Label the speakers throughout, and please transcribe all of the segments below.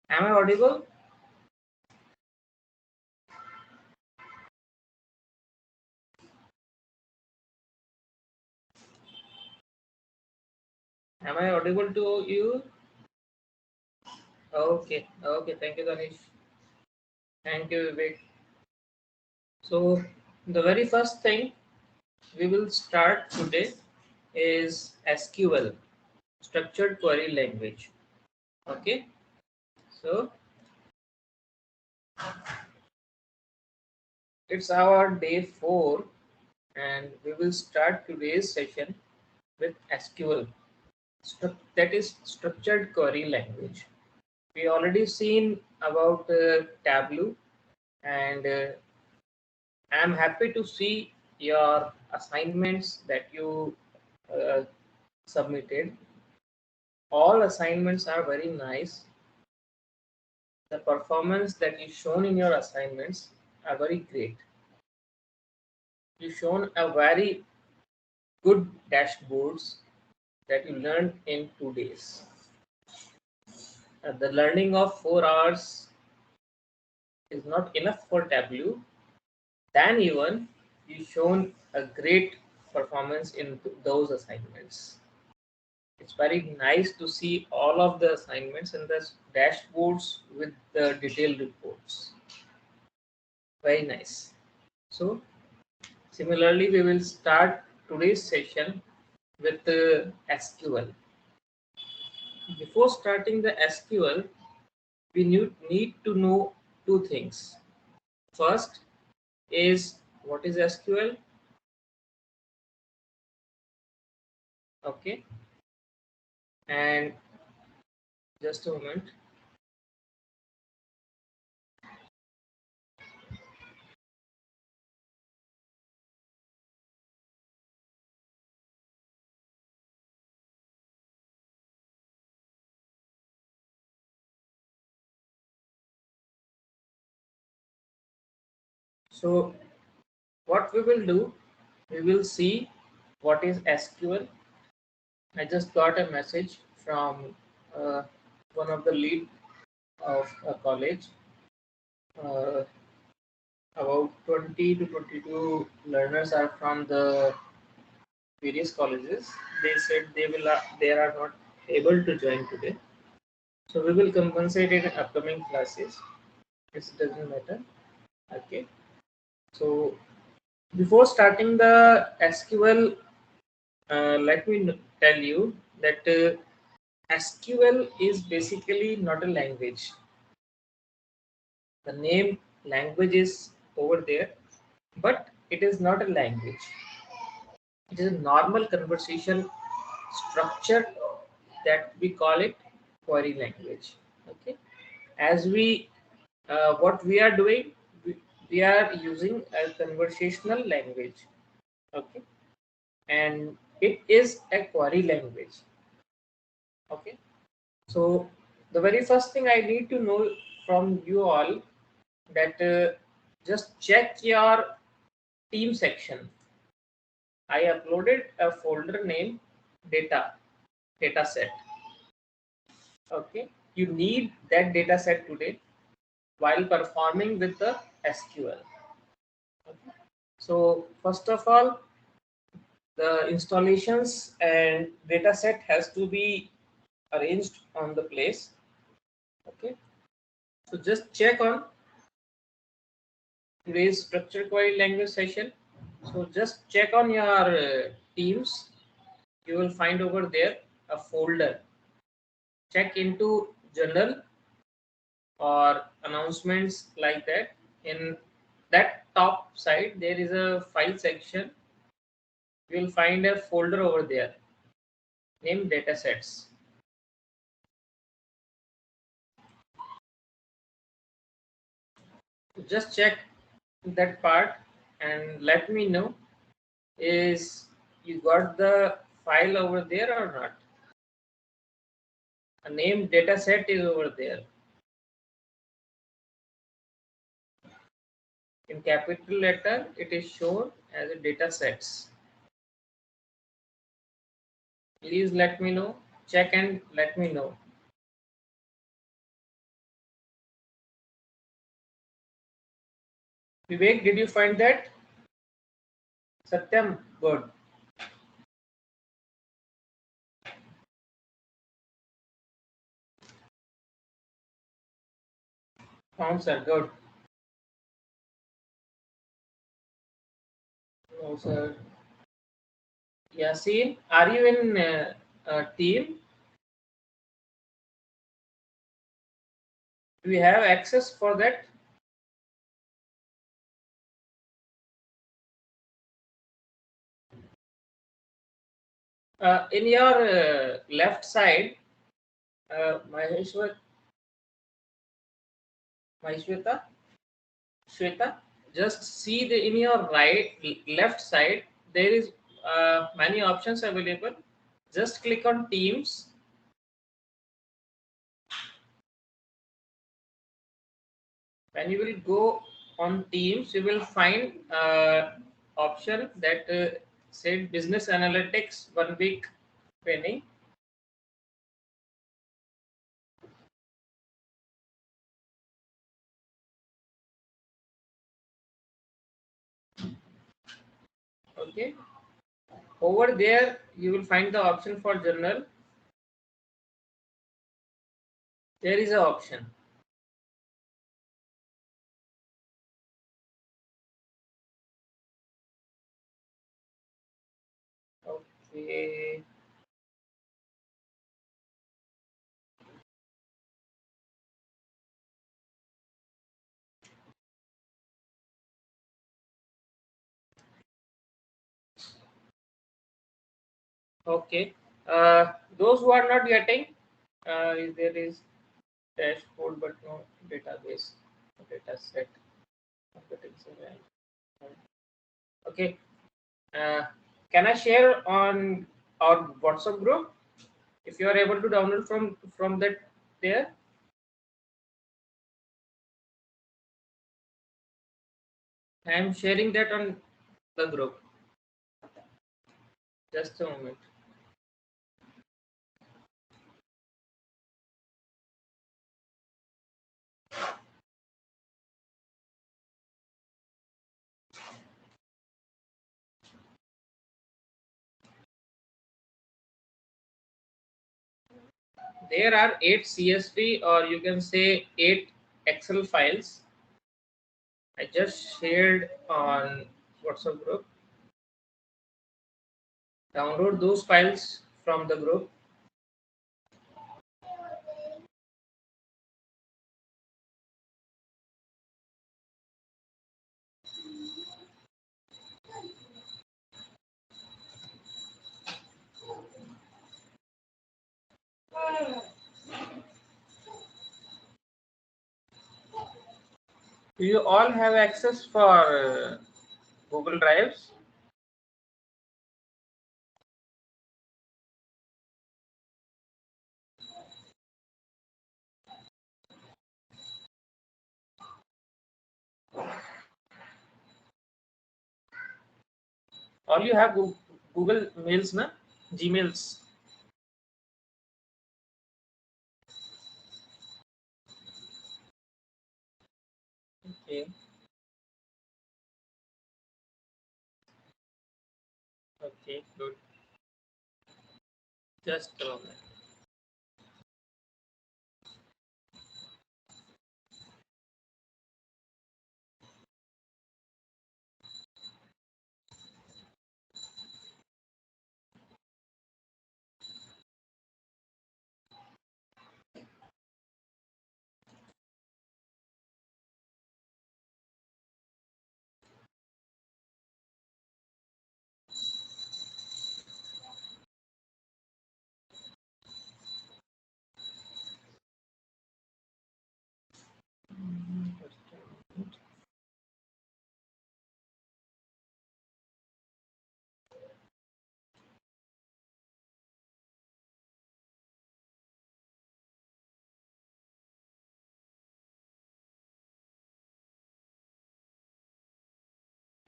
Speaker 1: Am I audible? Am I audible to you? Okay, okay. Thank you, Ganesh. Thank you, Vivek. So, the very first thing we will start today is SQL, Structured Query Language. Okay, so it's our day 4, and we will start today's session with SQL, that is Structured Query Language. We already seen about Tableau, and I'm happy to see your assignments that you uh, submitted. All assignments are very nice. The performance that is shown in your assignments are very great. You've shown a very good dashboards that you learned in 2 days. The learning of 4 hours is not enough for Tableau. Then even you shown a great performance in those assignments. It's very nice to see all of the assignments and the dashboards with the detailed reports. Very nice. So similarly, we will start today's session with the SQL. Before starting the SQL, we need to know two things. First is what is SQL? Okay, and just a moment. So what we will do, we will see what is SQL. I just got a message from uh, one of the lead of a college. Uh, about 20 to 22 learners are from the various colleges. They said they are not able to join today. So we will compensate in upcoming classes. It doesn't matter. Okay. So before starting the SQL, let me tell you that SQL is basically not a language. The name language is over there, but it is not a language. It is a normal conversation structure that we call it query language. Okay, as we what we are doing, we are using a conversational language. Okay, and it is a query language. Okay, so the very first thing I need to know from you all that just check your team section. I uploaded a folder named data set. Okay, you need that data set today while performing with the SQL. Okay. So first of all, the installations and data set has to be arranged on the place. Okay, so just check on today's structured query language session. So just check on your teams. You will find over there a folder. Check into journal or announcements like that. In that top side, there is a file section. You will find a folder over there named datasets. Just check that part and let me know is you got the file over there or not. A name dataset is over there. In capital letter, it is shown as a datasets. Please let me know. Check and let me know. Vivek, did you find that? Satyam, good. Found, sir, good. No, sir. Yasin, are you in a team? Do we have access for that? In your left side, Maheshwar, Maheshweta, Shweta, just see the in your left side, there is many options available. Just click on Teams. When you will go on Teams, you will find option that said Business Analytics 1 week training. Okay. Over there, you will find the option for journal. There is an option. Okay. Okay. Those who are not getting, there is dashboard but no database, data set. Okay. Uh, can I share on our WhatsApp group? If you are able to download from that there, I am sharing that on the group. Just a moment. There are 8 CSV or you can say 8 Excel files. I just shared on WhatsApp group. Download those files from the group. Do you all have access for Google Drives? All you have Google Mails, na? Gmails. Okay. Okay, good. Just a moment.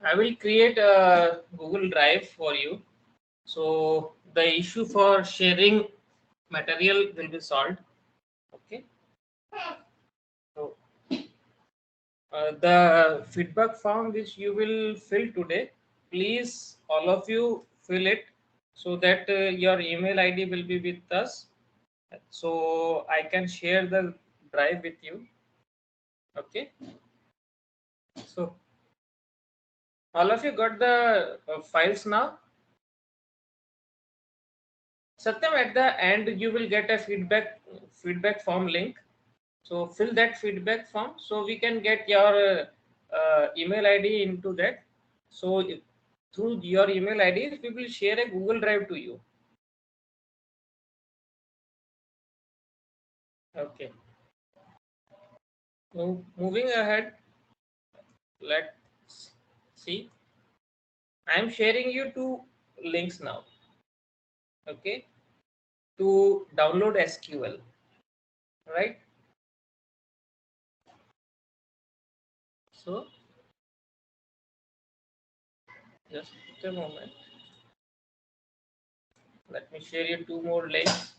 Speaker 1: I will create a Google Drive for you. So the issue for sharing material will be solved. Okay. So The feedback form which you will fill today, please all of you fill it so that your email ID will be with us, so I can share the drive with you. Okay, so all of you got the files now. Satyam, at the end you will get a feedback form link. So fill that feedback form so we can get your email ID into that. So through your email ID, we will share a Google Drive to you. Okay. Moving ahead, let's see. I am sharing you two links now. Okay, to download SQL. Right. So just a moment. Let me share you two more links.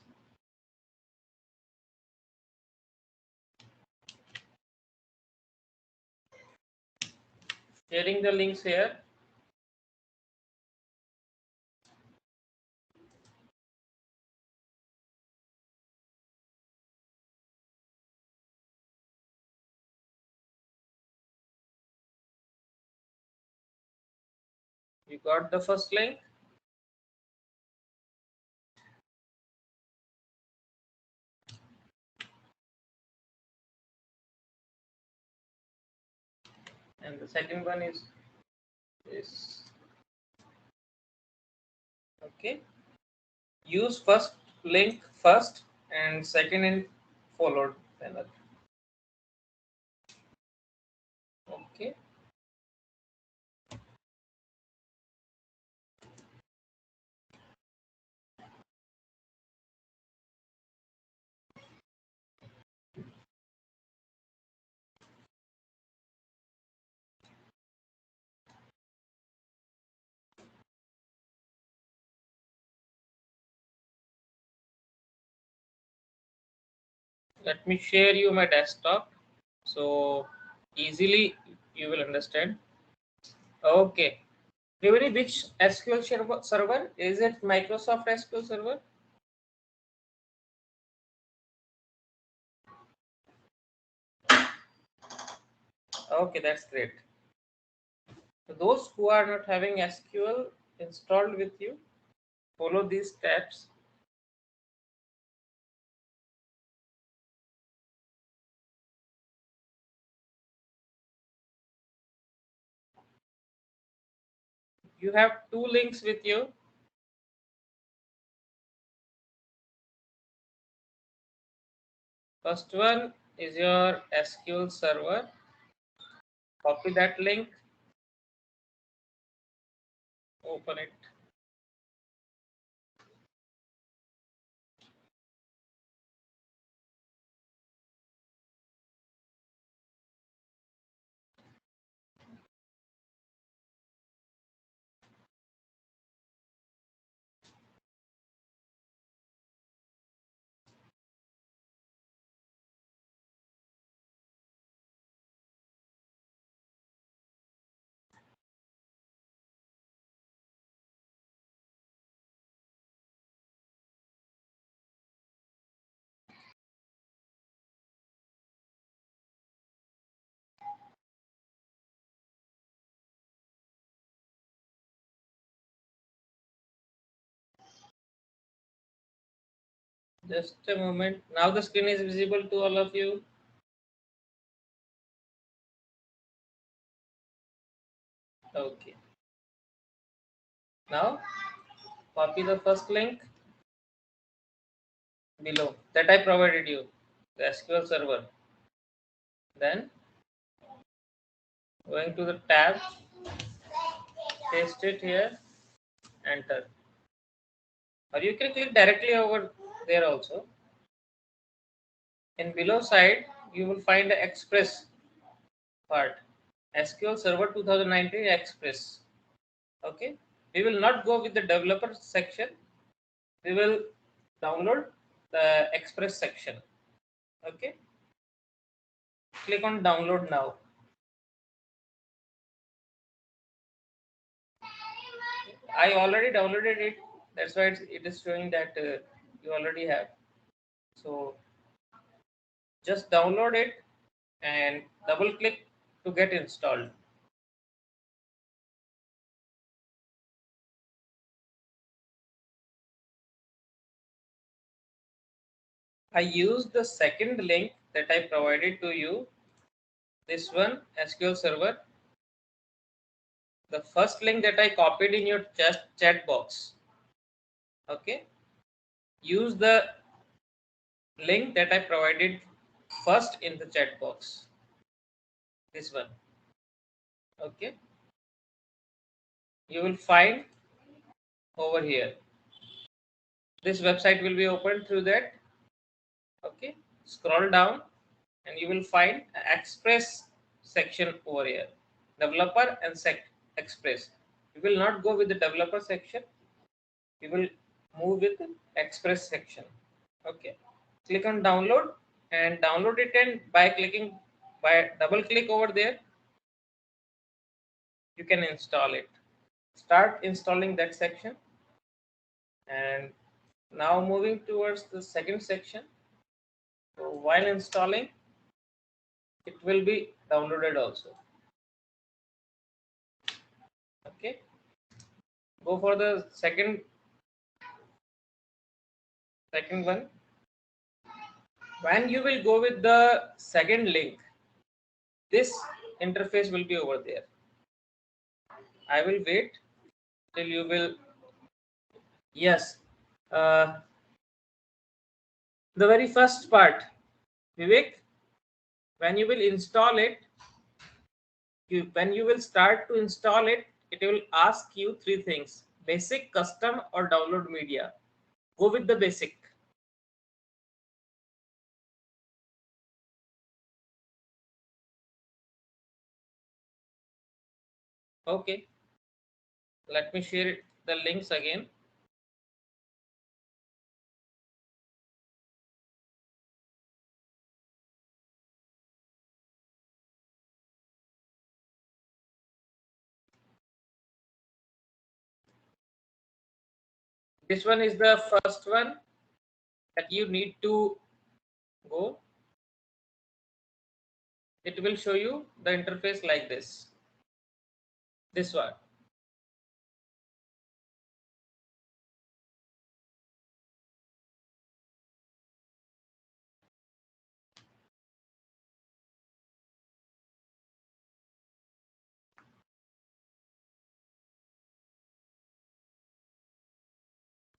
Speaker 1: Sharing the links here. You got the first link. And the second one is this. Okay, use first link first and second and followed another. Okay, let me share you my desktop so easily you will understand. Okay, Revani, which SQL server is it? Microsoft SQL Server. Okay, that's great. So those who are not having SQL installed with you, follow these steps. You have two links with you. First one is your SQL server. Copy that link, open it. Just a moment. Now the screen is visible to all of you. Okay. Now copy the first link below that I provided you, the SQL server. Then going to the tab, paste it here, enter. Or you can click directly over there also. In below side, you will find the Express part. SQL Server 2019 Express. Okay. We will not go with the developer section. We will download the Express section. Okay. Click on download now. I already downloaded it. That's why it is showing that you already have. So just download it and double click to get installed. I use the second link that I provided to you. This one, SQL Server. The first link that I copied in your chat box. Okay. Use the link that I provided first in the chat box. This one. Okay. You will find over here. This website will be opened through that. Okay. Scroll down and you will find Express section over here. Developer and Express. You will not go with the developer section. You will move with the Express section. Okay. Click on download and download it, and by double click over there, you can install it. Start installing that section. And now moving towards the second section. So while installing, it will be downloaded also. Okay. Go for the second one. When you will go with the second link, this interface will be over there. I will wait till you will. Yes. The very first part, Vivek, when you will install it, when you will start to install it, it will ask you three things: basic, custom, or download media. Go with the basic. Okay. Let me share the links again. This one is the first one that you need to go. It will show you the interface like this. This one.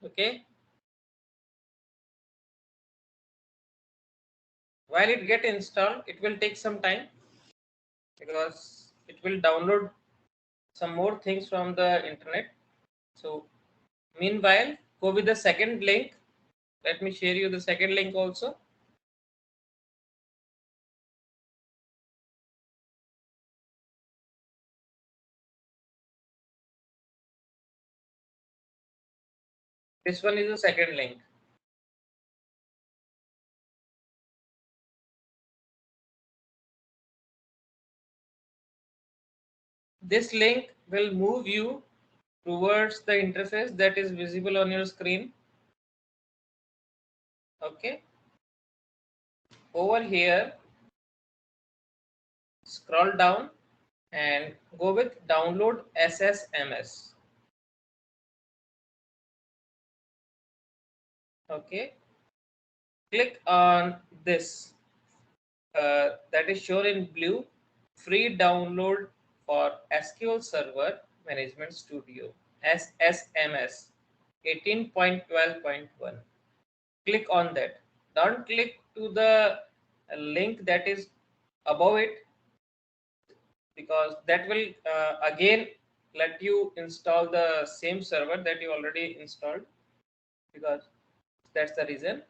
Speaker 1: Okay. While it get installed, it will take some time because it will download some more things from the internet. So meanwhile, go with the second link. Let me share you the second link also. This one is the second link. This link will move you towards the interface that is visible on your screen. Okay. Over here, scroll down and go with download SSMS. Okay. Click on this that is shown in blue, free download for SQL Server Management Studio, SSMS 18.12.1. Click on that. Don't click to the link that is above it, because that will again let you install the same server that you already installed, because that's the reason.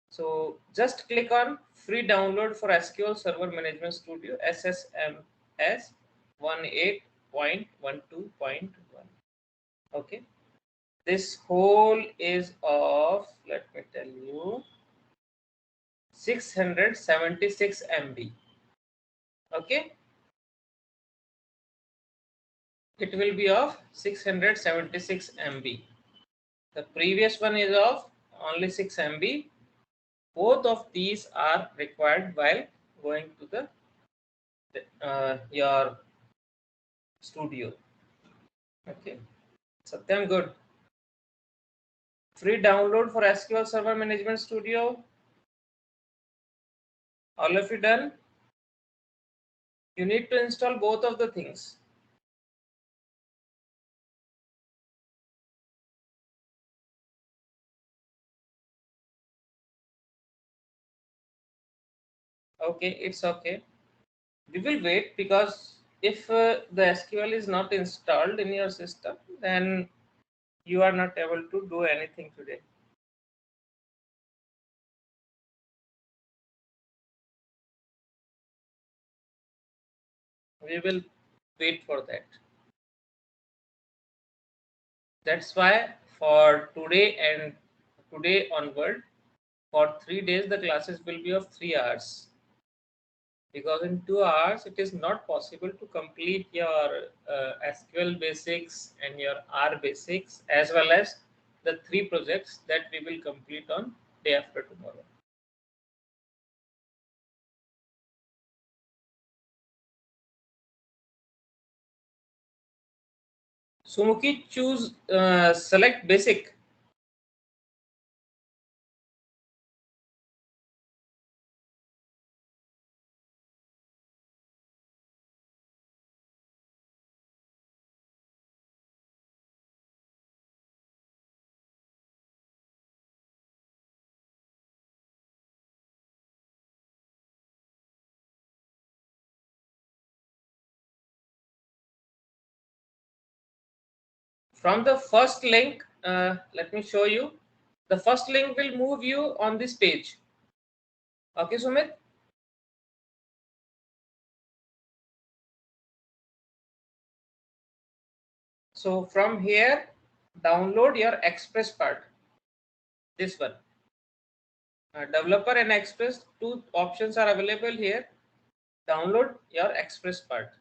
Speaker 1: So just click on free download for SQL Server Management Studio, SSMS 18.12.1. Okay. This whole is of, let me tell you, 676 MB. Okay. it will be of 676 MB. The previous one is of only 6 MB. Both of these are required while going to the your studio. Okay, Satyam, good. Free download for SQL Server Management Studio. All of you done? You need to install both of the things. Okay, it's okay. We will wait because if the SQL is not installed in your system, then you are not able to do anything today. We will wait for that. That's why for today and today onward, for 3 days, the classes will be of 3 hours. Because in 2 hours, it is not possible to complete your SQL basics and your R basics, as well as the 3 projects that we will complete on day after tomorrow. Sumukhi, choose select basic. From the first link, let me show you. The first link will move you on this page. Okay, Sumit? So from here, download your Express part. This one. Developer and Express, 2 options are available here. Download your Express part.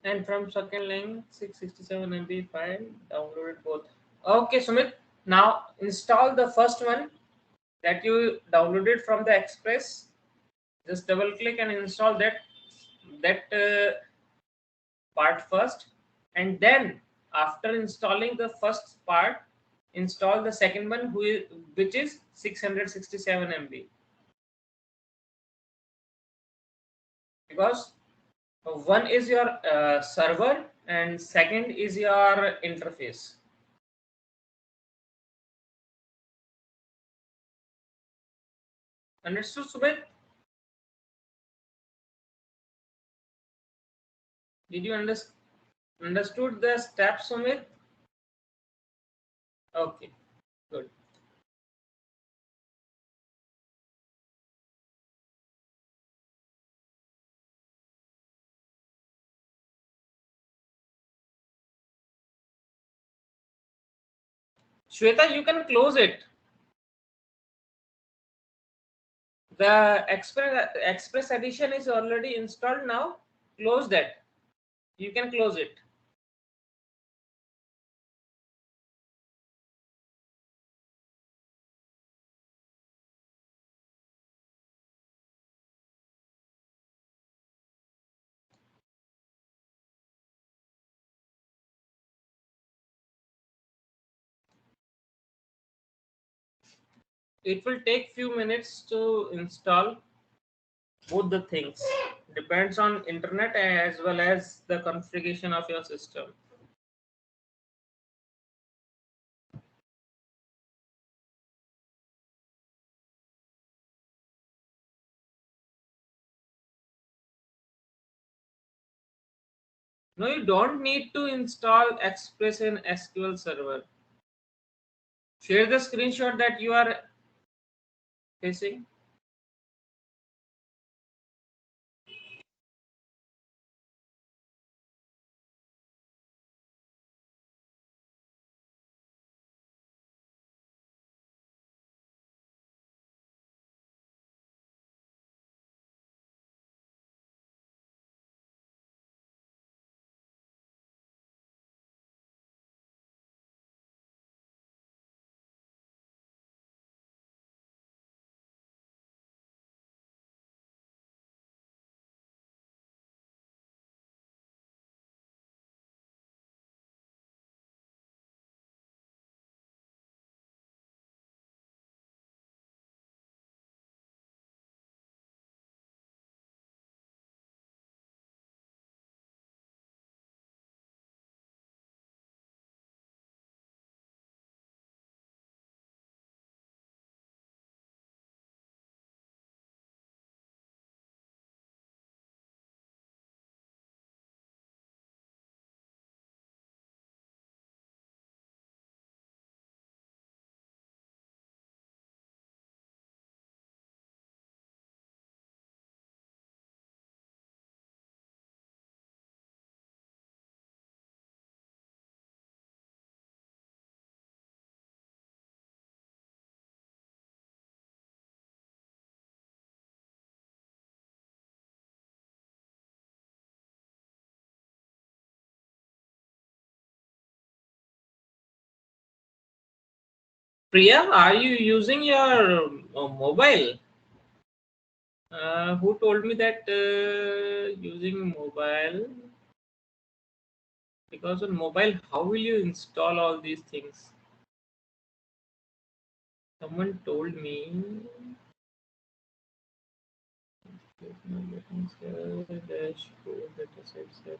Speaker 1: And from second link, 667 MB file, downloaded both. Okay, Sumit. Now install the first one that you downloaded from the Express. Just double click and install that part first, and then after installing the first part, install the second one, which is 667 MB. Because one is your server and second is your interface. Understood, Sumit? Did you understood the steps, Sumit? Okay, good. Shweta, you can close it. The Express edition is already installed now. Close that. You can close it. It will take few minutes to install both the things. Depends on internet as well as the configuration of your system. No, you don't need to install Express in SQL Server. Share the screenshot that you are facing. Priya, are you using your mobile? Who told me that using mobile? Because on mobile, how will you install all these things? Someone told me. Dashboard, dataset set.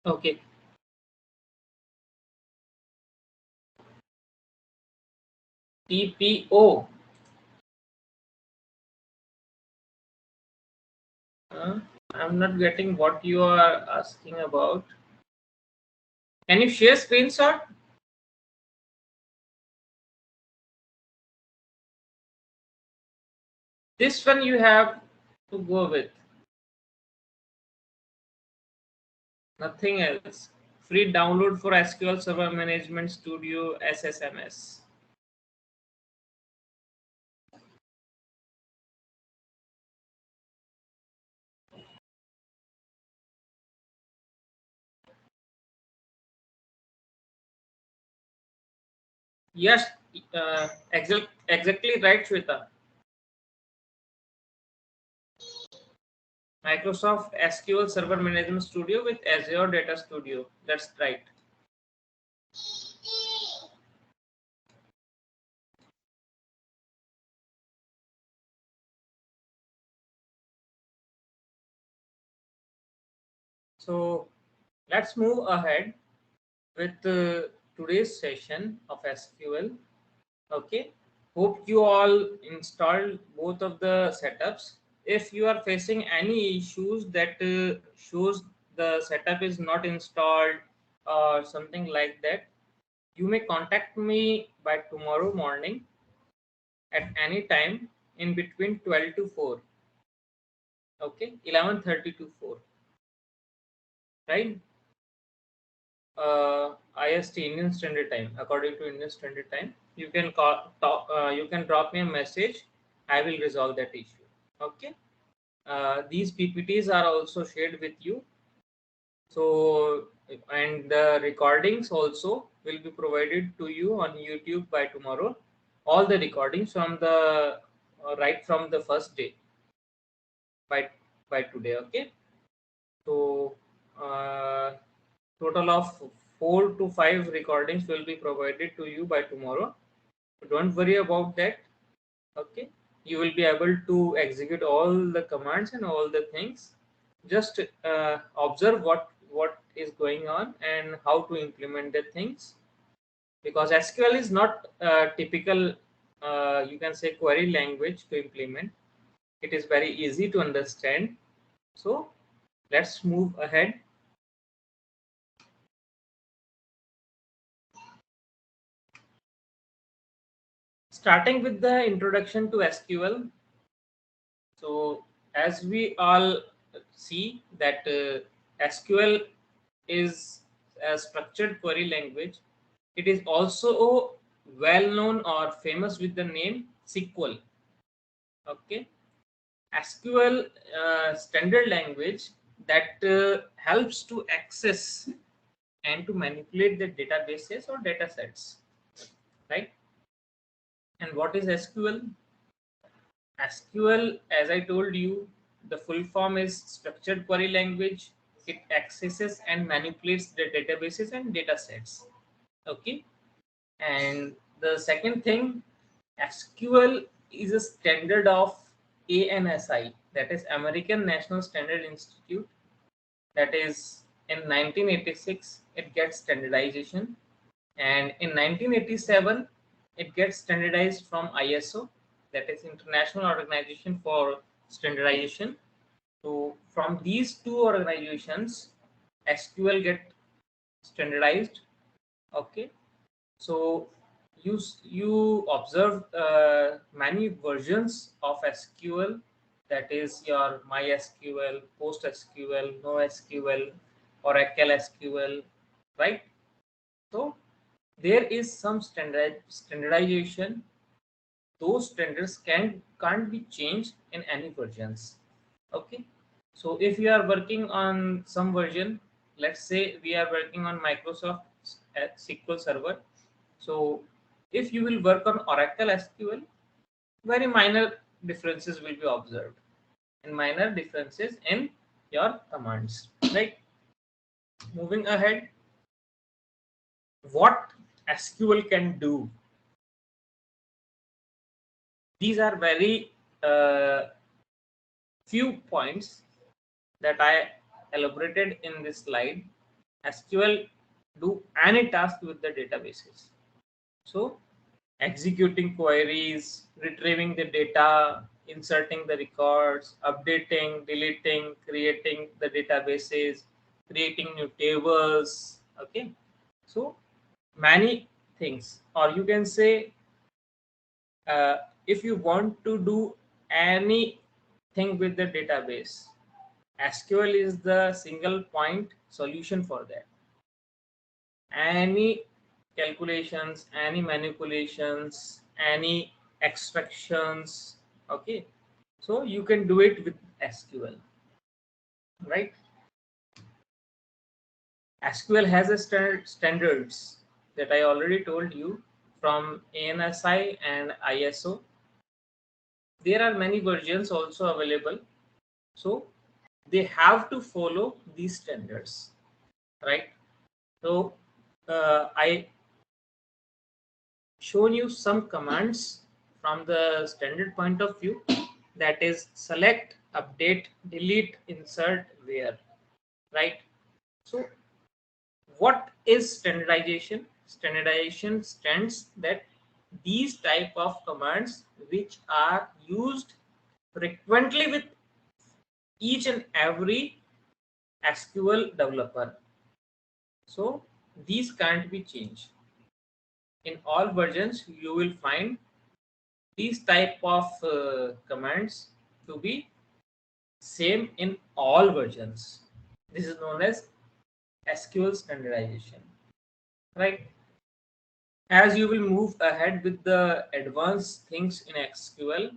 Speaker 1: Okay. TPO. I'm not getting what you are asking about. Can you share screenshot? This one you have to go with. Nothing else. Free download for SQL Server Management Studio SSMS. Yes, exactly right, Shweta. Microsoft SQL Server Management Studio with Azure Data Studio. That's right. So let's move ahead with today's session of SQL. Okay. Hope you all installed both of the setups. If you are facing any issues that shows the setup is not installed or something like that, you may contact me by tomorrow morning at any time in between 12 to 4. Okay, 11:30 to 4, right? IST, Indian Standard Time. According to Indian Standard Time, you can you can drop me a message. I will resolve that issue. Okay. These PPTs are also shared with you. So, and the recordings also will be provided to you on YouTube by tomorrow. All the recordings from the right from the first day by today. Okay. So, total of 4 to 5 recordings will be provided to you by tomorrow. So don't worry about that. Okay, you will be able to execute all the commands and all the things. Just observe what is going on and how to implement the things, because SQL is not a typical you can say query language to implement. It is very easy to understand. So let's move ahead. Starting with the introduction to SQL. So as we all see that SQL is a structured query language. It is also well known or famous with the name SQL. Okay, SQL standard language that helps to access and to manipulate the databases or data sets, right? And what is SQL? SQL, as I told you, the full form is structured query language. It accesses and manipulates the databases and data sets. Okay. And the second thing, SQL is a standard of ANSI, that is American National Standard Institute. That is in 1986, it gets standardization. And in 1987, it gets standardized from ISO, that is International Organization for Standardization. So from these two organizations, SQL get standardized. Okay, so you observe many versions of SQL, that is your MySQL, PostSQL, NoSQL, Oracle SQL, right? So there is some standardization. Those standards can't be changed in any versions. Okay, so if you are working on some version, let's say we are working on Microsoft SQL Server. So if you will work on Oracle SQL, very minor differences will be observed, and minor differences in your commands, right? Moving ahead, what SQL can do. These are very few points that I elaborated in this slide. SQL do any task with the databases. So executing queries, retrieving the data, inserting the records, updating, deleting, creating the databases, creating new tables. Okay, so many things, or you can say uh, if you want to do anything with the database, SQL is the single point solution for that. Any calculations, any manipulations, any extractions. Okay, so you can do it with SQL, right? SQL has a standards that I already told you from ANSI and ISO. There are many versions also available, so they have to follow these standards, right? So I shown you some commands from the standard point of view, that is select, update, delete, insert, where, right? So what is standardization? Standardization stands that these type of commands which are used frequently with each and every SQL developer. So these can't be changed. In all versions, you will find these type of commands to be same in all versions. This is known as SQL standardization, right? As you will move ahead with the advanced things in SQL,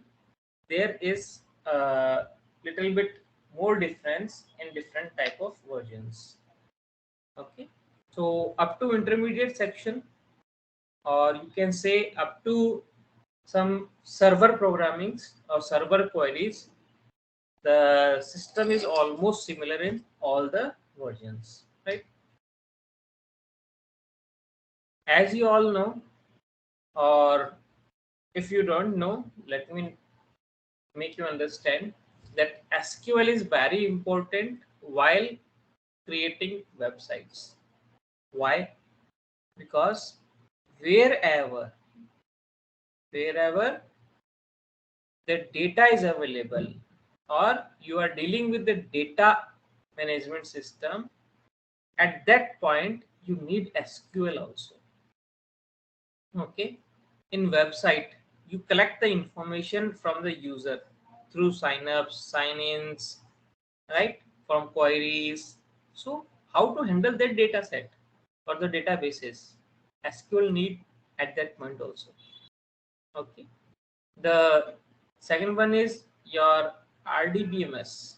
Speaker 1: there is a little bit more difference in different type of versions. Okay, so up to intermediate section, or you can say up to some server programmings or server queries, the system is almost similar in all the versions, right? As you all know, or if you don't know, let me make you understand that SQL is very important while creating websites. Why? Because wherever the data is available, or you are dealing with the data management system, at that point you need SQL also. Okay, in website you collect the information from the user through signups, sign-ins, right, from queries. So how to handle that data set or the databases, SQL need at that point also. Okay, the second one is your RDBMS,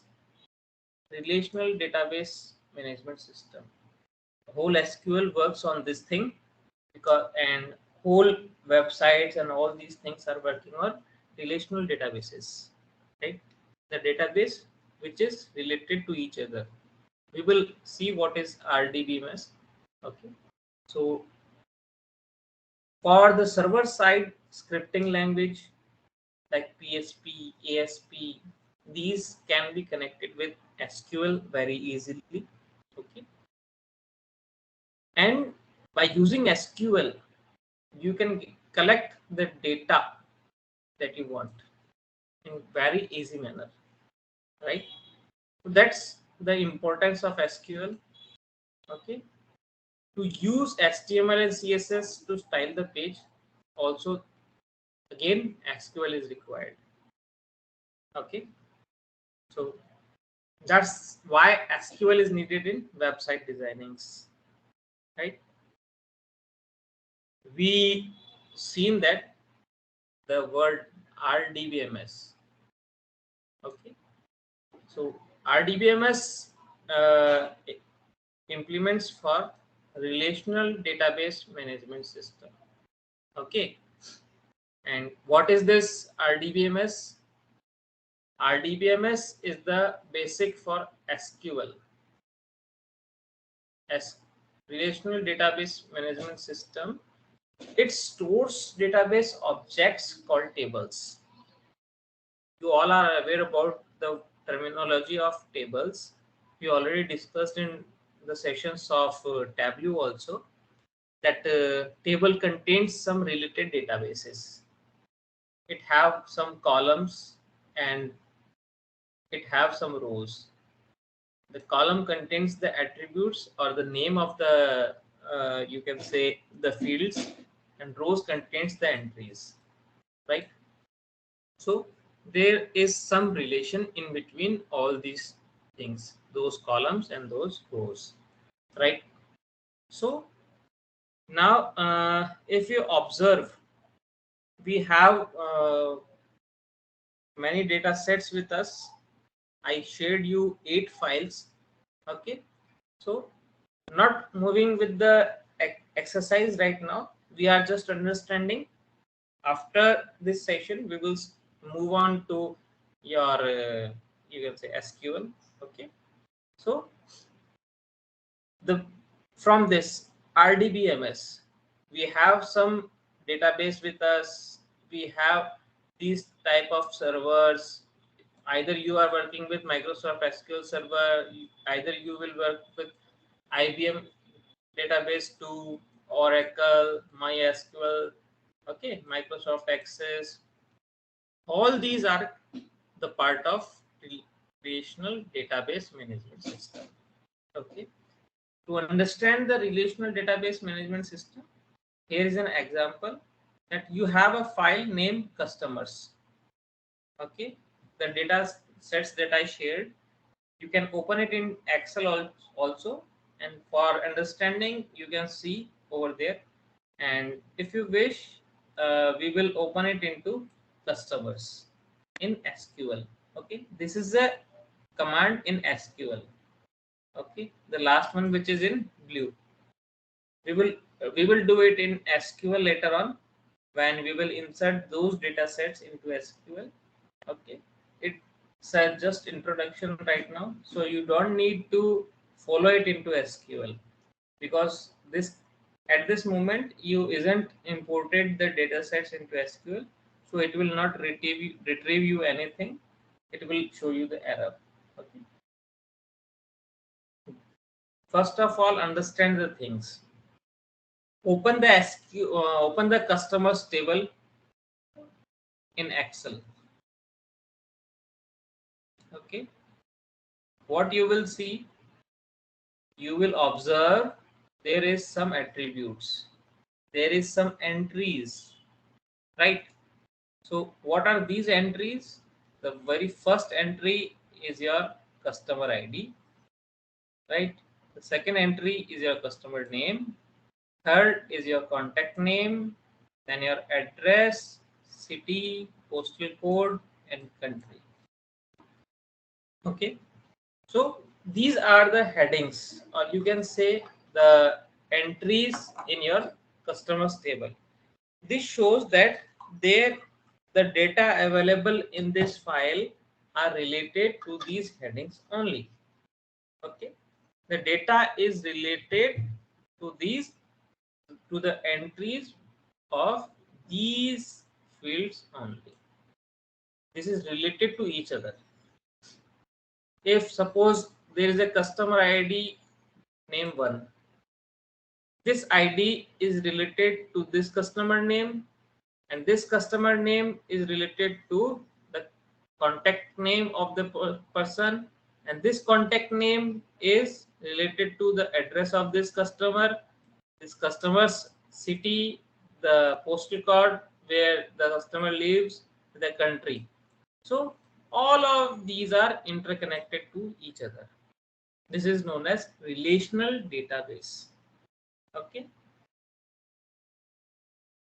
Speaker 1: relational database management system. Whole SQL works on this thing, because and whole websites and all these things are working on relational databases, right? The database which is related to each other. We will see what is RDBMS. Okay, so for the server side scripting language like PHP, ASP, these can be connected with SQL very easily. Okay, and by using SQL, you can collect the data that you want in very easy manner, right? So that's the importance of SQL. Okay, to use HTML and CSS to style the page, also again SQL is required. Okay, so that's why SQL is needed in website designings, right? We seen that the word RDBMS. Okay, so RDBMS implements for relational database management system. Okay, and what is this RDBMS? RDBMS is the basic for SQL, as relational database management system. It stores database objects called tables. You all are aware about the terminology of tables. We already discussed in the sessions of Tableau also that table contains some related databases. It have some columns and it have some rows. The column contains the attributes or the name of the you can say the fields, and rows contains the entries, right? So there is some relation in between all these things, those columns and those rows, right? So now if you observe, we have many data sets with us. I shared you 8 files. Okay, so not moving with the exercise right now, we are just understanding. After this session we will move on to your you can say SQL. Okay, so the from this RDBMS we have some database with us. We have these type of servers. Either you are working with Microsoft SQL Server, either you will work with IBM database to Oracle, MySQL, okay, Microsoft Access. All these are the part of relational database management system. Okay, to understand the relational database management system, here is an example that you have a file named customers. Okay, the data sets that I shared, you can open it in Excel also, and for understanding you can see over there. And if you wish, we will open it into customers in SQL. Okay, this is a command in SQL. Okay, the last one which is in blue, we will do it in SQL later on when we will insert those data sets into SQL. Okay, it's just introduction right now, so you don't need to follow it into SQL, because this at this moment you isn't imported the data sets into SQL, so it will not retrieve you anything. It will show you the error. Okay, First of all, understand the things. Open the open the customers table in Excel. Okay. What you will see, you will observe there is some attributes, there is some entries, right? So what are these entries? The very first entry is your customer ID, right? The second entry is your customer name. Third is your contact name, then your address, city, postal code, and country. Okay. So these are the headings, or you can say the entries in your customers table. This shows that there the data available in this file are related to these headings only. Okay, the data is related to these, to the entries of these fields only. This is related to each other. If suppose there is a customer ID name 1, this ID is related to this customer name, and this customer name is related to the contact name of the person, and this contact name is related to the address of this customer's city, the postal code where the customer lives, the country. So all of these are interconnected to each other. This is known as relational database. Okay.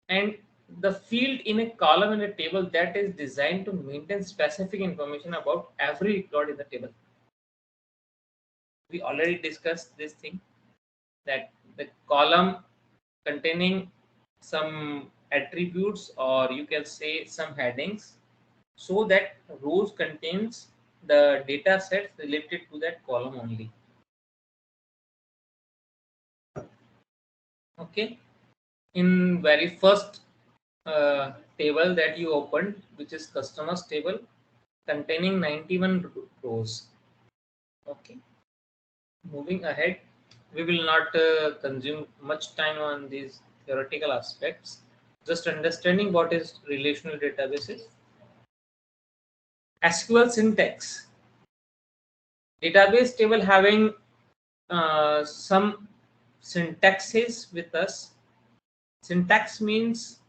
Speaker 1: And the field in a column in a table that is designed to maintain specific information about every record in the table. We already discussed this thing, that the column containing some attributes, or you can say some headings, so that rows contains the data sets related to that column only. Okay. In very first table that you opened, which is customers table, containing 91 rows. Okay. Moving ahead, we will not consume much time on these theoretical aspects. Just understanding what is relational databases. SQL syntax. Database table having some syntaxes with us. Syntax means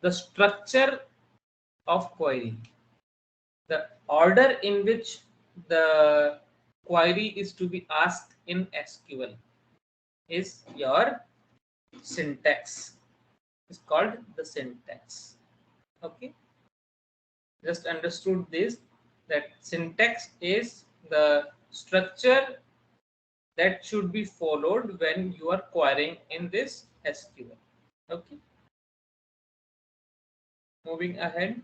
Speaker 1: the structure of query, the order in which the query is to be asked in SQL is your syntax. It's called the syntax. Okay, just understood this, that syntax is the structure that should be followed when you are querying in this SQL. Okay, moving ahead,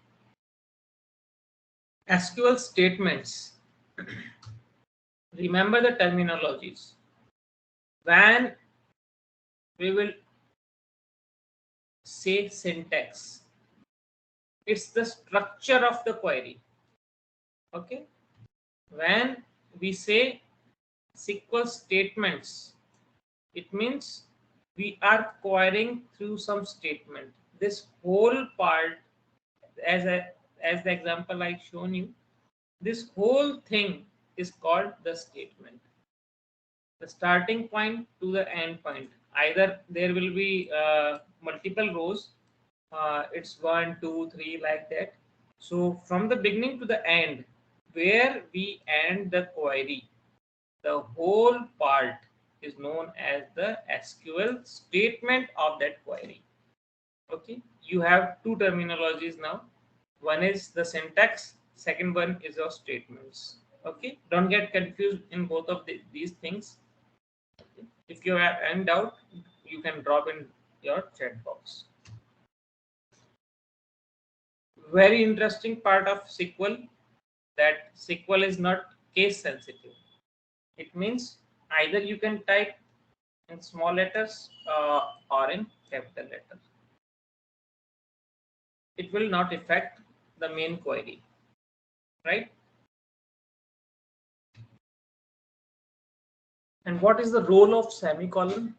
Speaker 1: SQL statements. Remember the terminologies. When we will say syntax, it's the structure of the query. Okay, when we say SQL statements, it means we are querying through some statement. This whole part, as the example I shown you, this whole thing is called the statement. The starting point to the end point. Either there will be multiple rows. It's 1, 2, 3, like that. So from the beginning to the end, where we end the query, the whole part is known as the SQL statement of that query. Okay, you have two terminologies now. One is the syntax, second one is your statements. Okay, don't get confused in both of these things. Okay. If you have any doubt, you can drop in your chat box. Very interesting part of SQL, that SQL is not case sensitive. It means either you can type in small letters or in capital letters. It will not affect the main query, right? And what is the role of semicolon?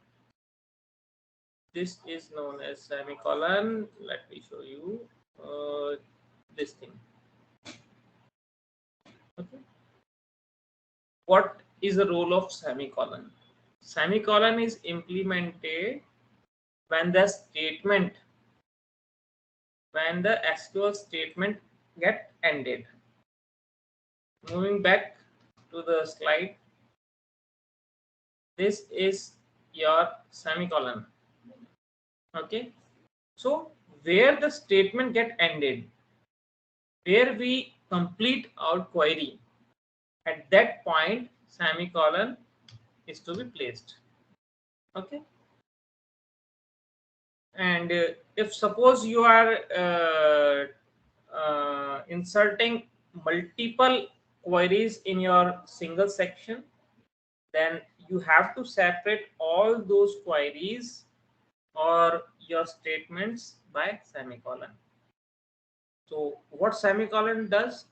Speaker 1: This is known as semicolon. Let me show you this thing. Okay. What is the role of semicolon? Semicolon is implemented when the SQL statement get ended. Moving back to the slide, this is your semicolon. Okay, so where the statement get ended, where we complete our query, at that point semicolon is to be placed. Okay, and if suppose you are inserting multiple queries in your single section, then you have to separate all those queries or your statements by semicolon. So what semicolon does?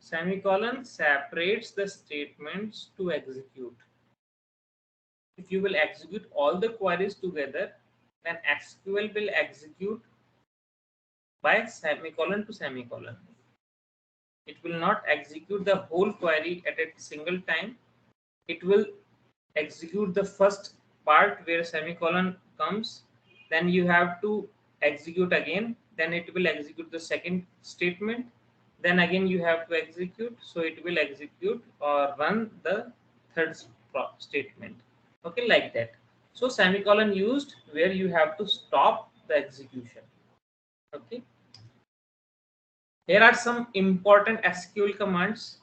Speaker 1: Semicolon separates the statements to execute. If you will execute all the queries together, then SQL will execute by semicolon to semicolon. It will not execute the whole query at a single time. It will execute the first part where semicolon comes, then you have to execute again, then it will execute the second statement, then again you have to execute, so it will execute or run the third statement. Okay, like that. So semicolon used where you have to stop the execution. Okay, here are some important SQL commands.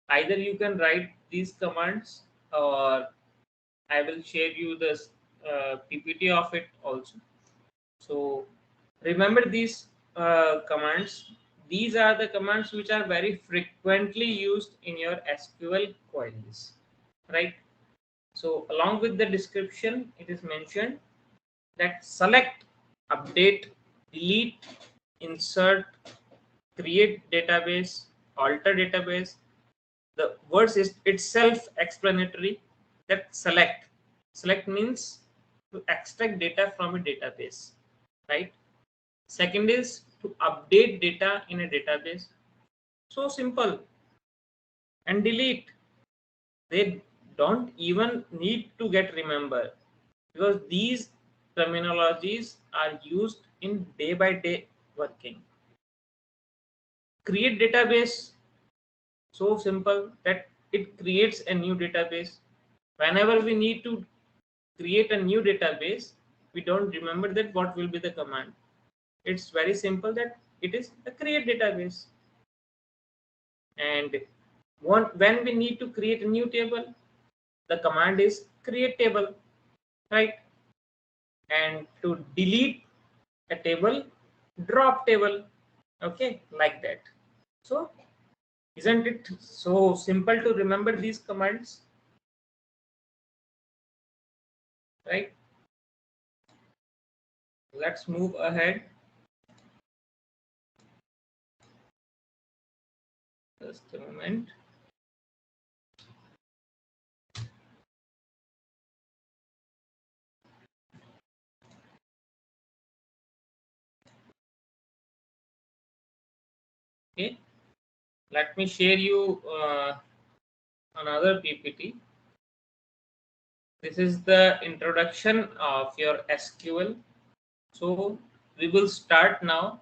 Speaker 1: Either you can write these commands, or I will share you this PPT of it also. So remember these commands. These are the commands which are very frequently used in your SQL queries, right? So along with the description, it is mentioned that select, update, delete, insert, create database, alter database. The words is itself explanatory. That select means to extract data from a database, right? Second is to update data in a database. So simple. And delete, they don't even need to get remember, because these terminologies are used in day by day working. Create database, so simple that it creates a new database. Whenever we need to create a new database, we don't remember that what will be the command. It's very simple that it is a create database. And when we need to create a new table, the command is create table, right? And to delete a table, drop table. Okay, like that. So isn't it so simple to remember these commands, right? Let's move ahead. Just a moment. Okay, let me share you another PPT. This is the introduction of your SQL. So we will start now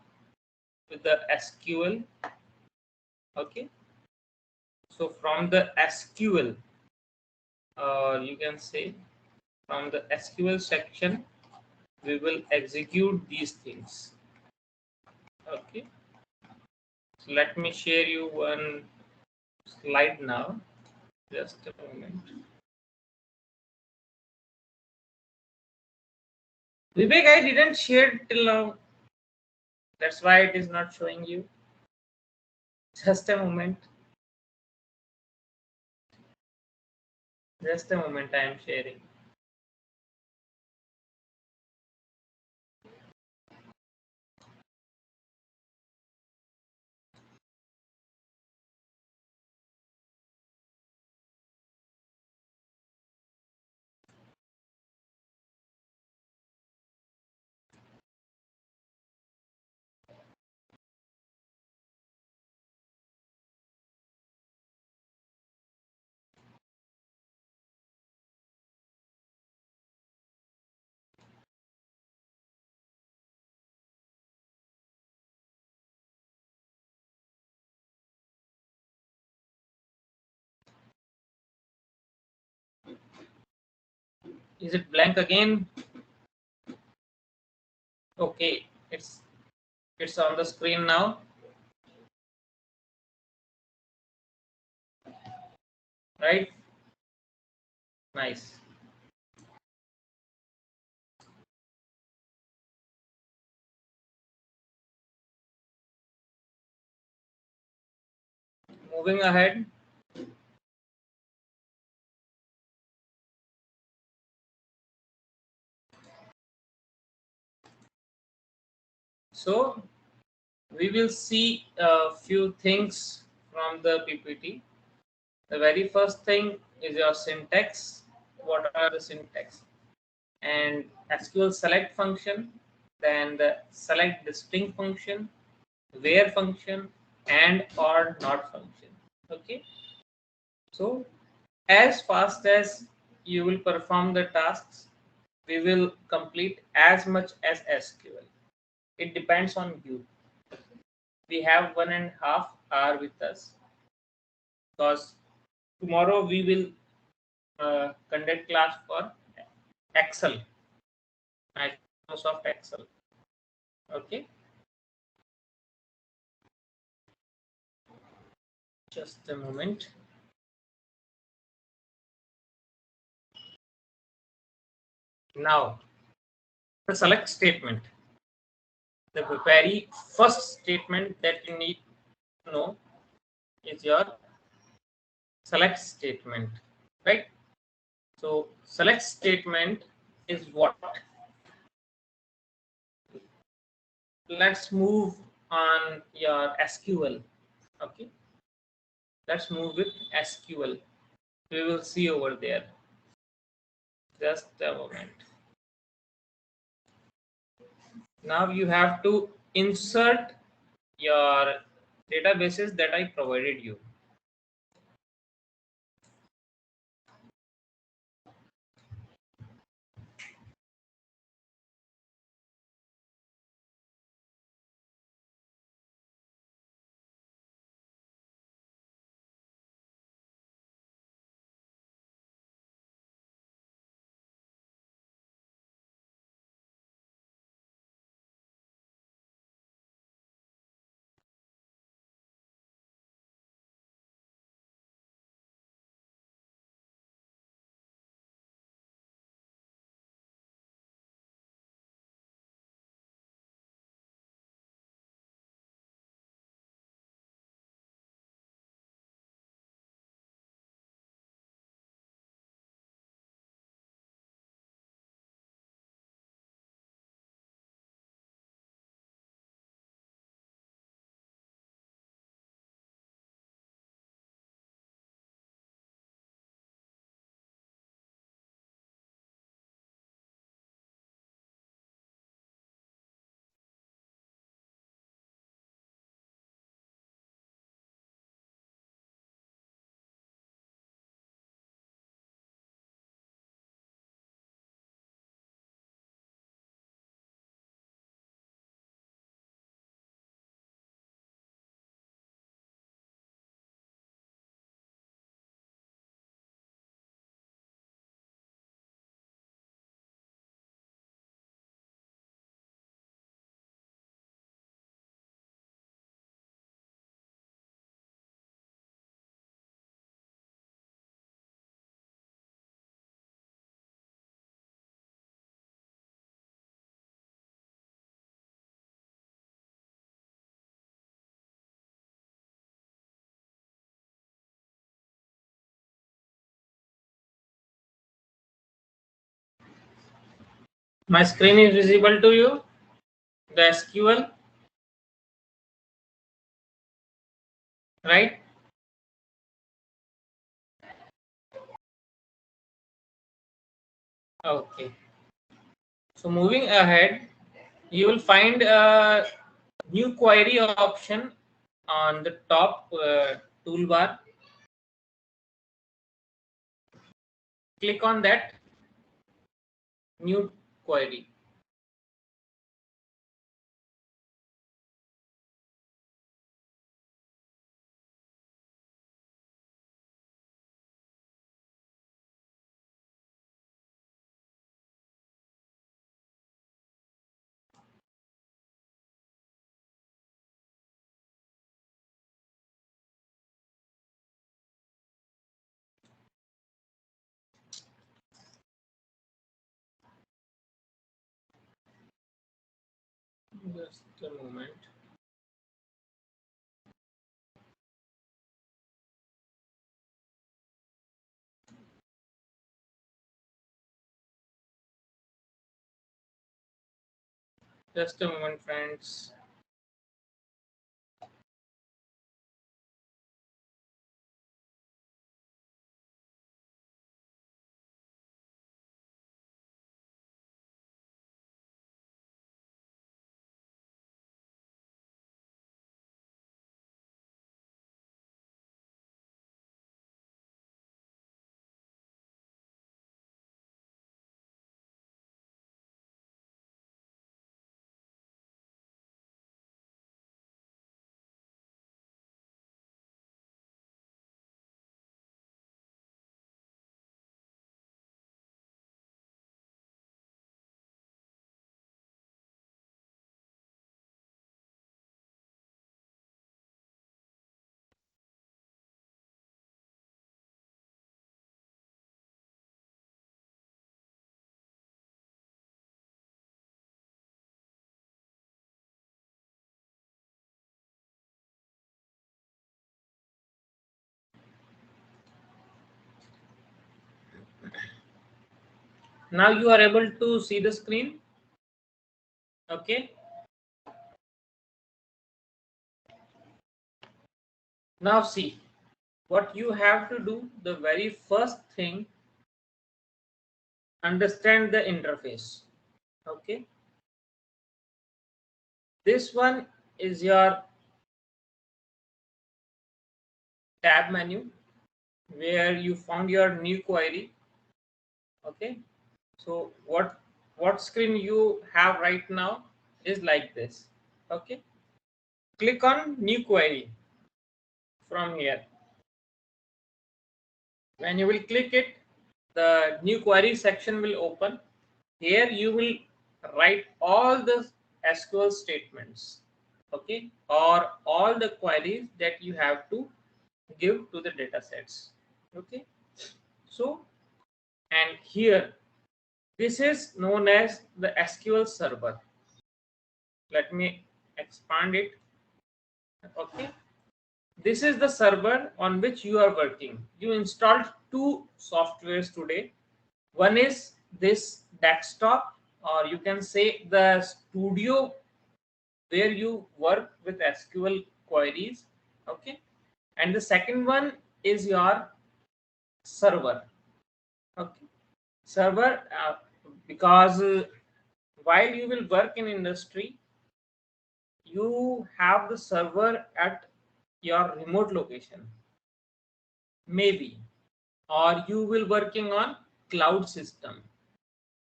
Speaker 1: with the SQL. Okay, so from the SQL, you can say from the SQL section, we will execute these things. Okay, so let me share you one slide now. Just a moment. Vivek, I didn't share till now. That's why it is not showing you. Just a moment. Just a moment, I am sharing. Is it blank again? Okay, it's on the screen now. Right? Nice. Moving ahead. So we will see a few things from the PPT. The very first thing is your syntax. What are the syntax? And SQL select function, then the select distinct function, where function, and or not function. Okay. So as fast as you will perform the tasks, we will complete as much as SQL. It depends on you. We have 1.5 hours with us because tomorrow we will conduct class for Excel, Microsoft Excel. Okay, just a moment. Now, the select statement. The very first statement that you need to know is your select statement, right? So, select statement is what? Let's move on your SQL. Okay, let's move with SQL. We will see over there. Just a moment. Now you have to insert your databases that I provided you. My screen is visible to you. The SQL, right? Okay. So moving ahead, you will find a new query option on the top toolbar. Click on that new query. Just a moment. Just a moment, friends. Now you are able to see the screen. Okay. Now see what you have to do. The very first thing, understand the interface. Okay. This one is your tab menu where you found your new query. Okay. So what screen you have right now is like this. Okay. Click on new query from here. When you will click it, the new query section will open. Here you will write all the SQL statements, okay, or all the queries that you have to give to the data sets. Okay. So, and here, this is known as the SQL server. Let me expand it. Okay. This is the server on which you are working. You installed two softwares today. One is this desktop, or you can say the studio where you work with SQL queries. Okay. And the second one is your server. Okay. Server, because while you will work in industry, you have the server at your remote location, maybe, or you will working on cloud system,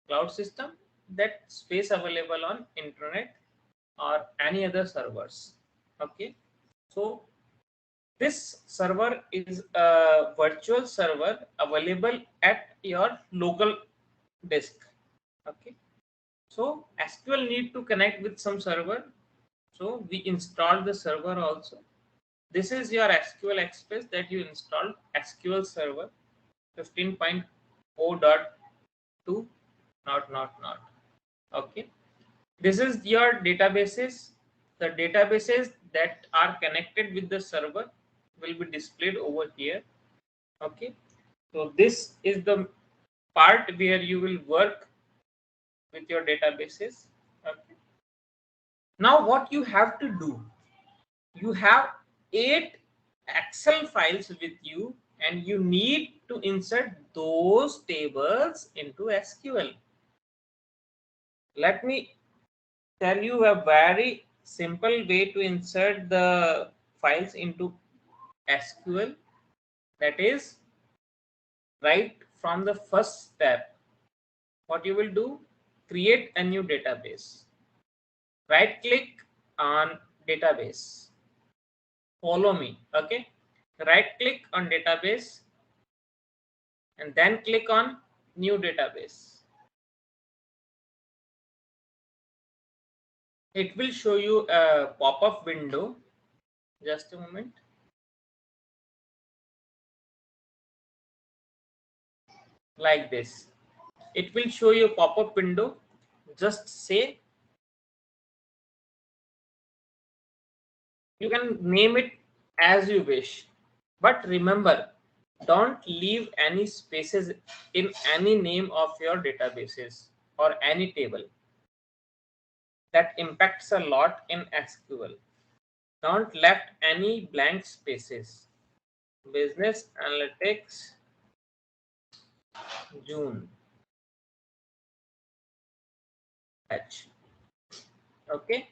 Speaker 1: that space available on internet or any other servers. Okay. So this server is a virtual server available at your local disk. Okay. So SQL need to connect with some server. So we installed the server also. This is your SQL Express that you installed, SQL Server 15.0.2 not. Okay. This is your databases. The databases that are connected with the server will be displayed over here. Okay. So this is the part where you will work with your databases. Okay. Now what you have to do, you have 8 Excel files with you and you need to insert those tables into SQL. Let me tell you a very simple way to insert the files into SQL. That is, right from the first step, what you will do, create a new database. Right click on database. Follow me. Okay. Right click on database and then click on new database. It will show you a pop-up window. Just a moment. Like this. It will show you a pop-up window. Just say You can name it as you wish, but remember, don't leave any spaces in any name of your databases or any table. That impacts a lot in SQL. Don't left any blank spaces. Business analytics June H. Okay,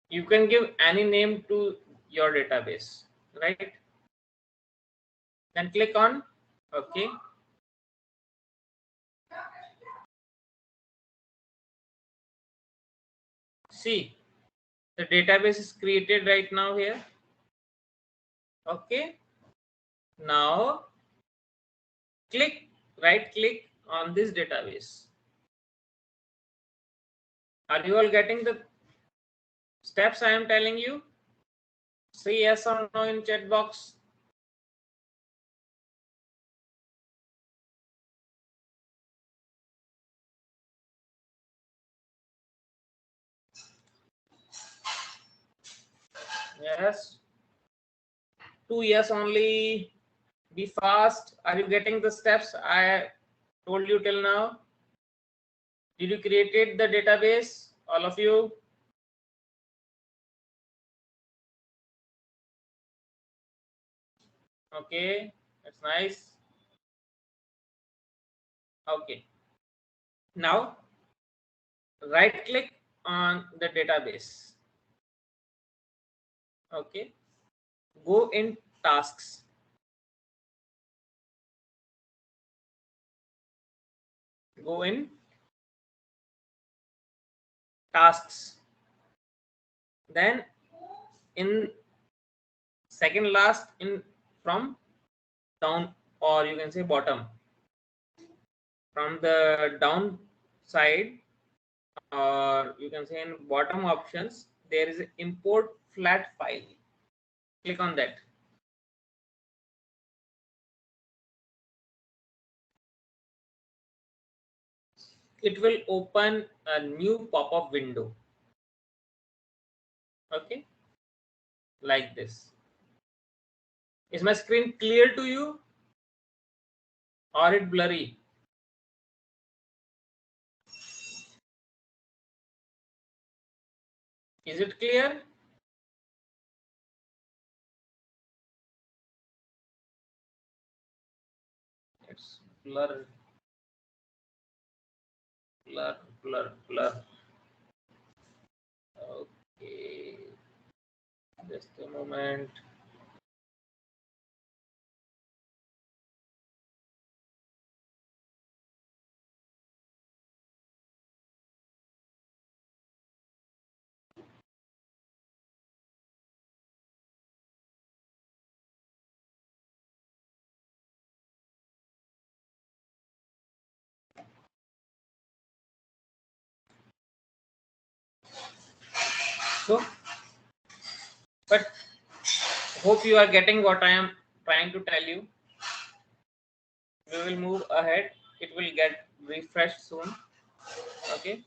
Speaker 1: you can give any name to your database, right? Then click on OK. See, the database is created right now here. Okay, now right click on this database. Are you all getting the steps I am telling you? Say yes or no in chat box. Yes. 2 yes only. Be fast. Are you getting the steps I told you till now? Did you created the database, all of you? Okay, that's nice. Okay, now right click on the database. Okay, go in tasks. Go in tasks. Then in second last in from down, or you can say bottom, from the down side, or you can say in bottom options, there is import flat file. Click on that. It will open a new pop-up window. Okay, like this. Is my screen clear to you or it blurry? Is it clear? It's blur. Blur. Okay, just a moment. So, but hope you are getting what I am trying to tell you. We will move ahead. It will get refreshed soon. Okay,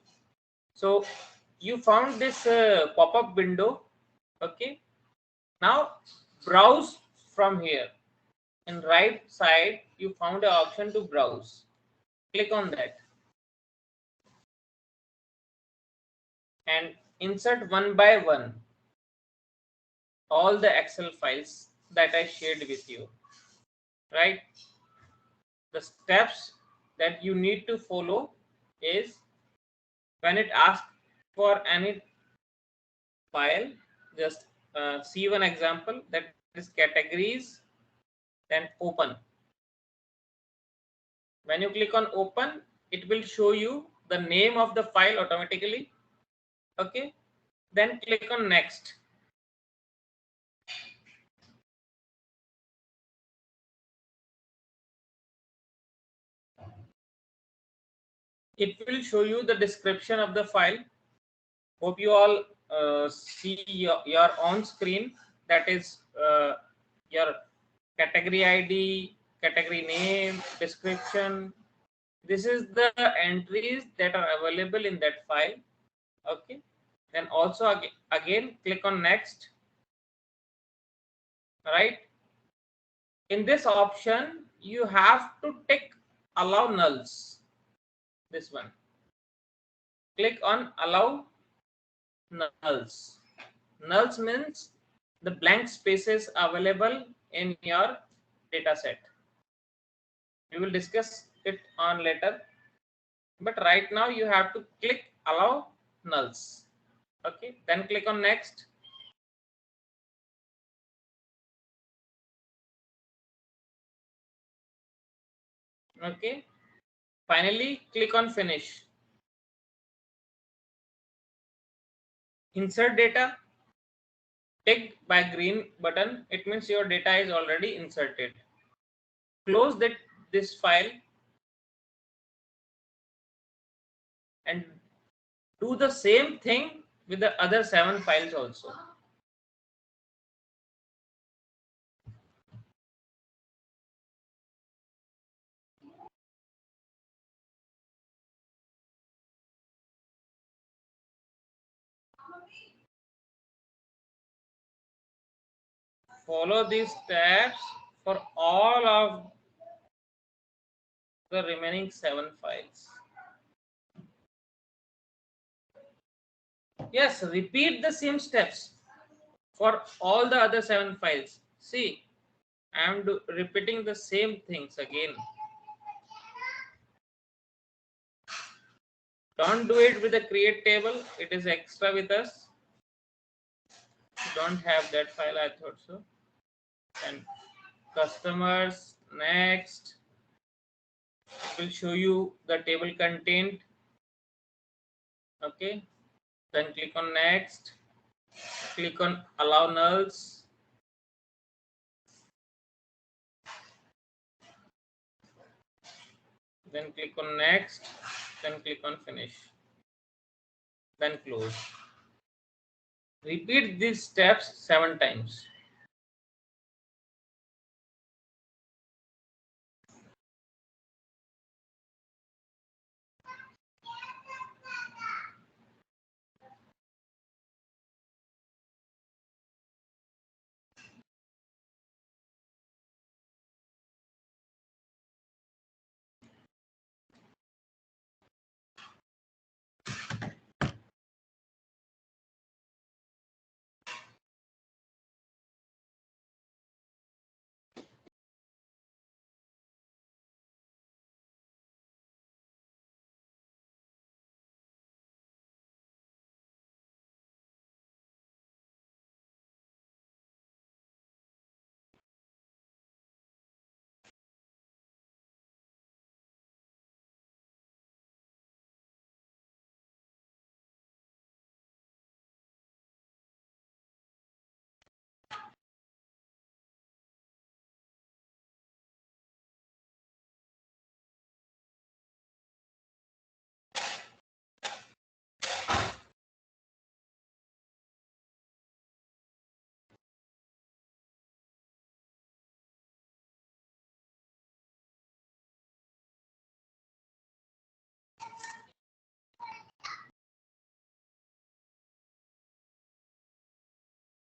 Speaker 1: so you found this pop-up window. Okay, now browse from here. In right side, you found an option to browse. Click on that and insert one by one all the Excel files that I shared with you. Right? The steps that you need to follow is, when it asks for any file, just see one example, that is categories, then open. When you click on open, it will show you the name of the file automatically. Okay, then click on next. It will show you the description of the file. Hope you all see your own screen. That is your category ID, category name, description. This is the entries that are available in that file. Okay, Then also again click on next. Right, in this option you have to tick allow nulls. This one, click on allow nulls. Nulls means the blank spaces available in your data set. We will discuss it on later, but right now you have to click allow nulls. Okay, then click on next. Okay, finally click on finish. Insert data, ticked by green button, it means your data is already inserted. Close this file and do the same thing with the other 7 files also. Follow these steps for all of the remaining 7 files. Yes, repeat the same steps for all the other 7 files. See, I am repeating the same things again. Don't do it with the create table. It is extra with us. Don't have that file, I thought so. And customers, next. It will show you the table content. Okay. Then click on next. Click on allow nulls. Then click on next. Then click on finish. Then close. Repeat these steps 7 times.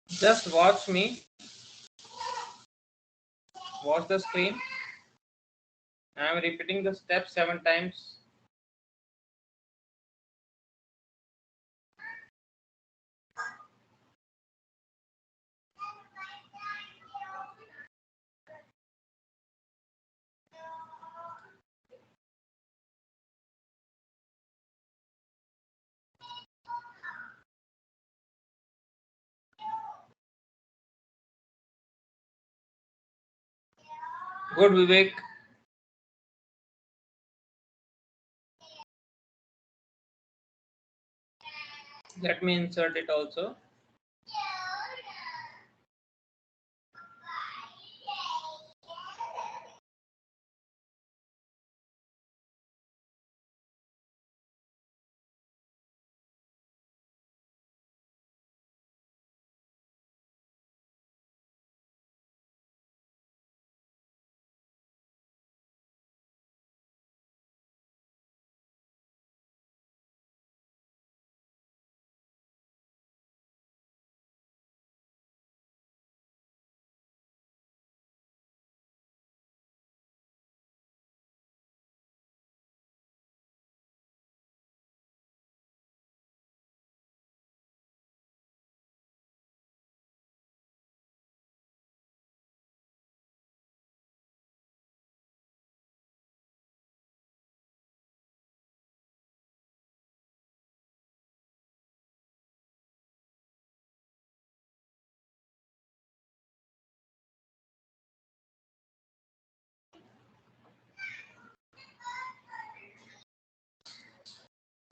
Speaker 1: Just watch me. Watch the screen. I am repeating the steps 7 times. Good, Vivek. Let me insert it also.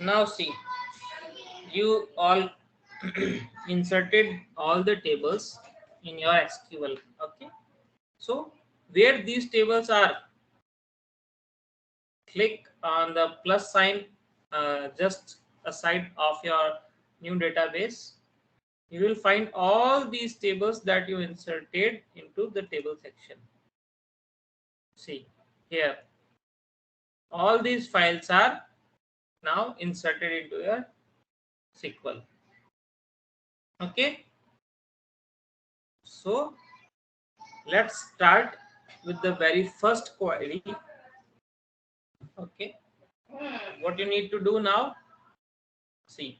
Speaker 1: Now see, you all inserted all the tables in your SQL. Okay, so where these tables are, click on the plus sign just aside of your new database. You will find all these tables that you inserted into the table section. See here, all these files are now inserted into your SQL. Okay, so let's start with the very first query. Okay, what you need to do now, see,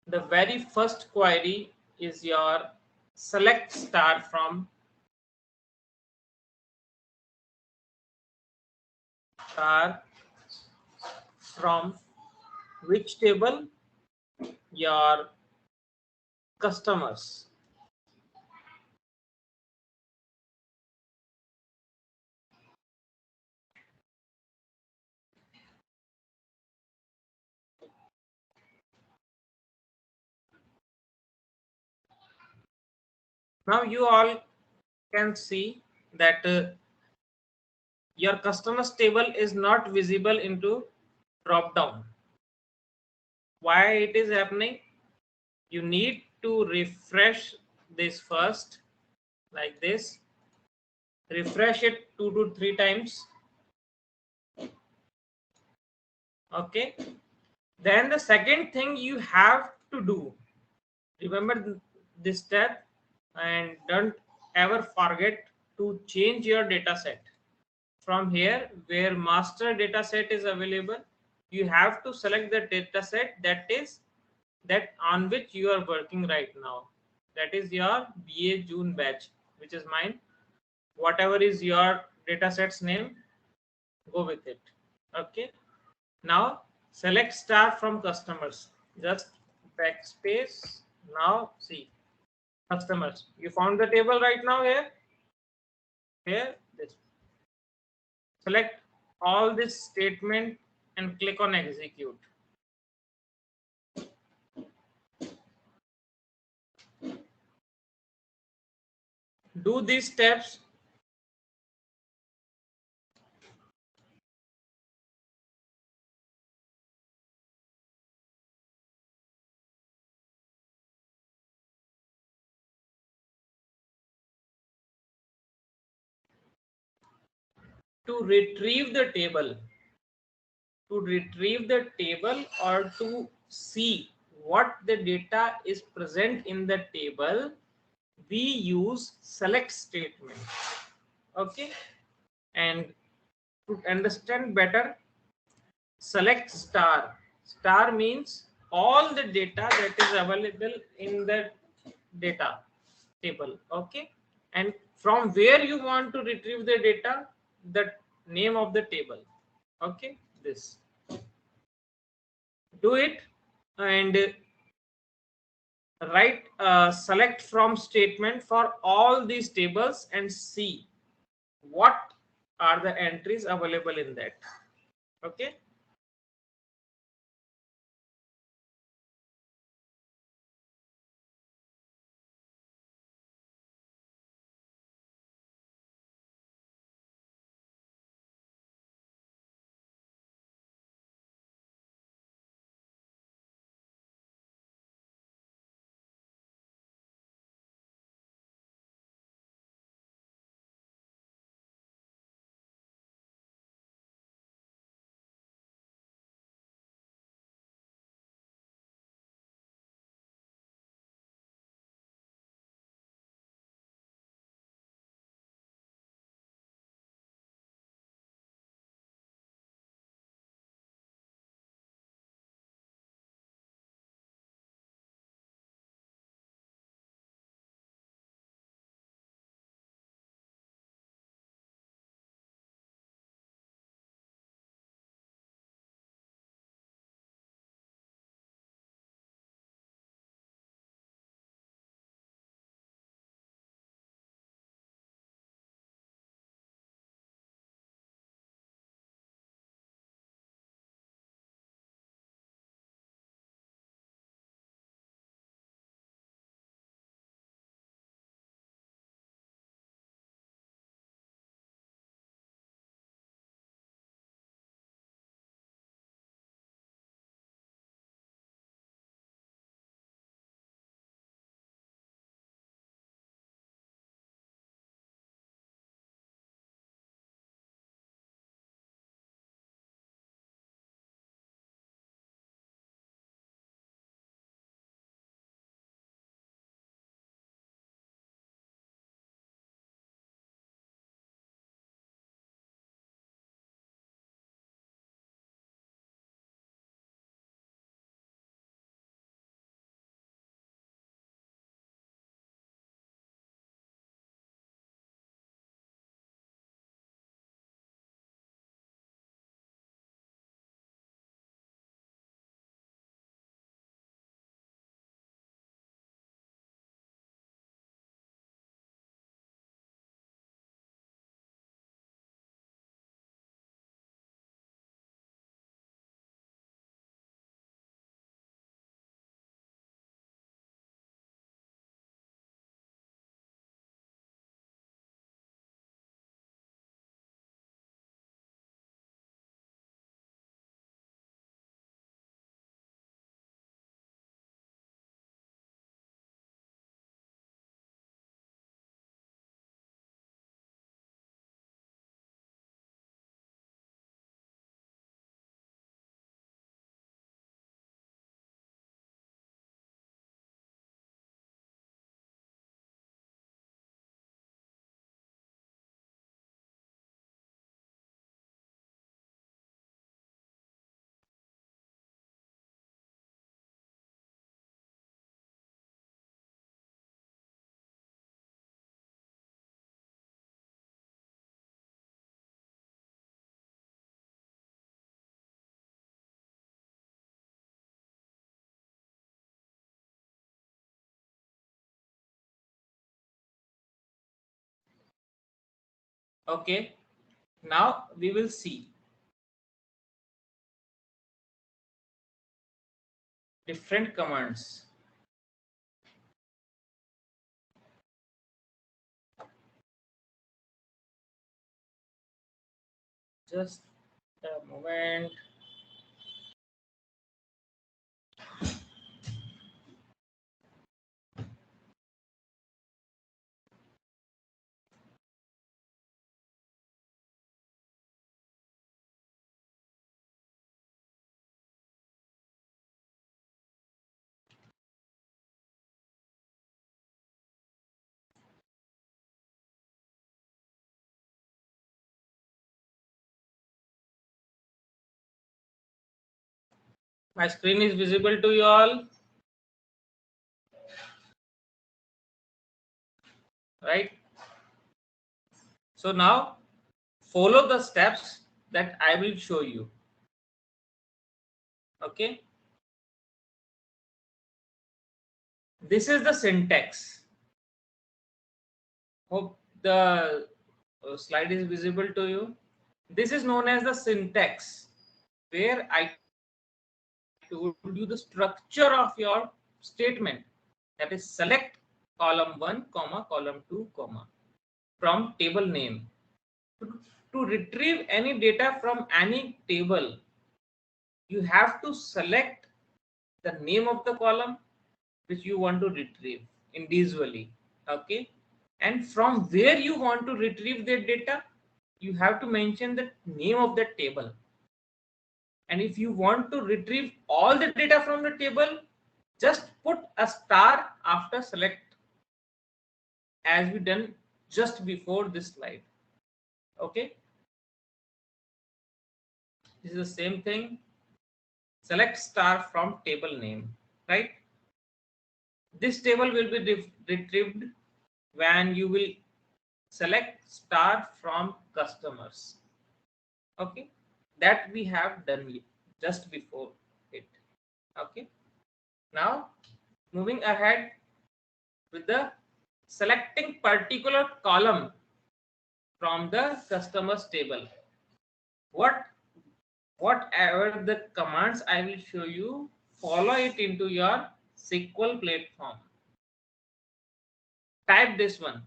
Speaker 1: the very first query is your select star from which table? Your customers. Now you all can see that your customers table is not visible into drop down. Why it is happening? You need to refresh this first, like this. Refresh it 2 to 3 times. Okay, then the second thing you have to do, remember this step, and don't ever forget to change your data set. From here, where master data set is available, you have to select the data set that on which you are working right now. That is your BA June batch, which is mine. Whatever is your data set's name, go with it. Okay, now select star from customers, just backspace. Now see, customers, you found the table right now. Here this, select all this statement and click on execute. Do these steps. To retrieve the table, or to see what the data is present in the table, we use select statement. Okay, and to understand better, select star. Star means all the data that is available in the data table. Okay, and from where you want to retrieve the data, the name of the table. Okay, this, do it, and write select from statement for all these tables and see what are the entries available in that. Okay, Okay, now we will see different commands. Just a moment. My screen is visible to you all, right? So now follow the steps that I will show you. Okay, this is the syntax. Hope the slide is visible to you. This is known as the syntax, where I told you the structure of your statement. That is, select column 1 comma column 2 comma from table name. To retrieve any data from any table, you have to select the name of the column which you want to retrieve individually. Okay, and from where you want to retrieve the data, you have to mention the name of that table. And if you want to retrieve all the data from the table, just put a star after select, as we done just before this slide. Okay, this is the same thing. Select star from table name, right? This table will be retrieved when you will select star from customers. Okay, that we have done just before it. Okay, now moving ahead with the selecting particular column from the customers table. Whatever the commands I will show you, follow it into your SQL platform. Type this one.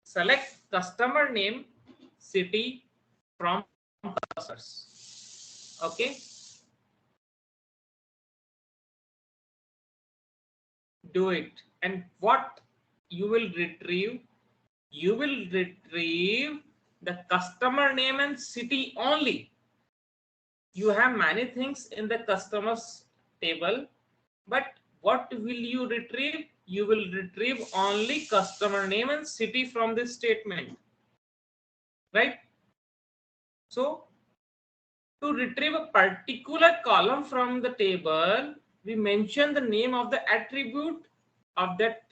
Speaker 1: Select customer name, city from customers. Okay, do it. And what you will retrieve? You will retrieve the customer name and city only. You have many things in the customers table, but what will you retrieve? You will retrieve only customer name and city from this statement, right? So to retrieve a particular column from the table, we mention the name of the attribute of that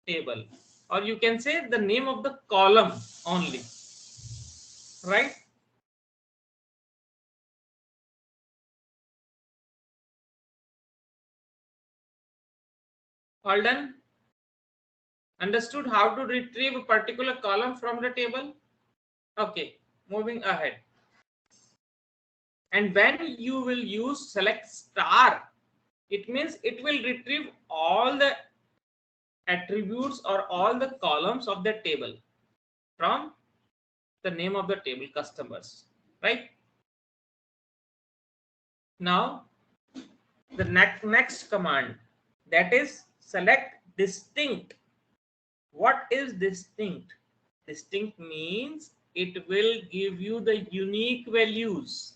Speaker 1: table, or you can say the name of the column only, right? All done? Understood how to retrieve a particular column from the table? Okay, moving ahead. And when you will use select star, it means it will retrieve all the attributes or all the columns of the table from the name of the table customers, right? Now the next command, that is select distinct. What is distinct? Distinct means it will give you the unique values.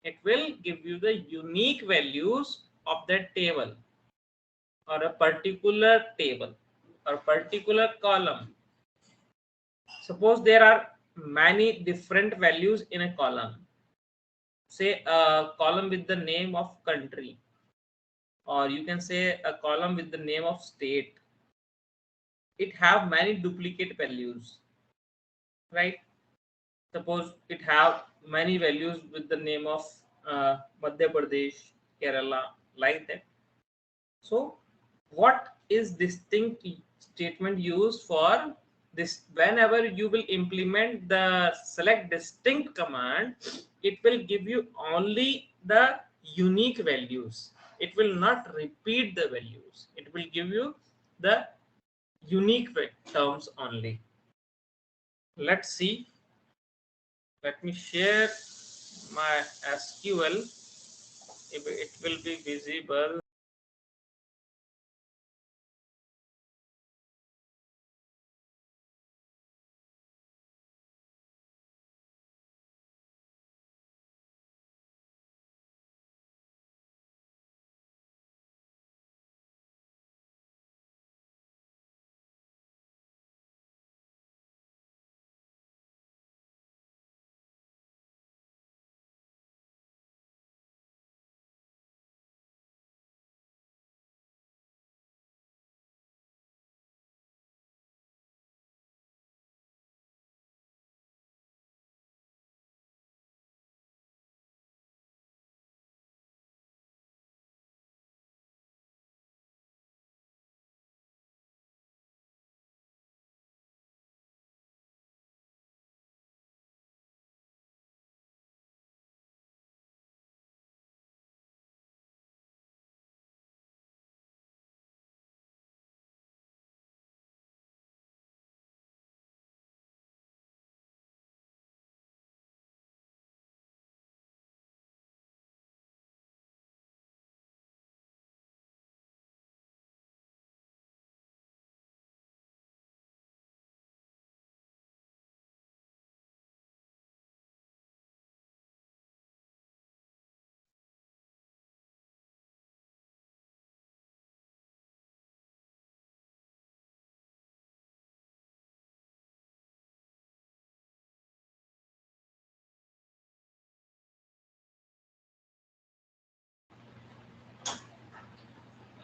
Speaker 1: It will give you the unique values of that table, or a particular table or particular column. Suppose there are many different values in a column. Say a column with the name of country, or you can say a column with the name of state. It have many duplicate values, right? Suppose it have many values with the name of Madhya Pradesh, Kerala, like that. So what is distinct statement used for this whenever you will implement the select distinct command, it will give you only the unique values. It will not repeat the values. It will give you the unique terms only. Let's see. Let me share my SQL. If it will be visible.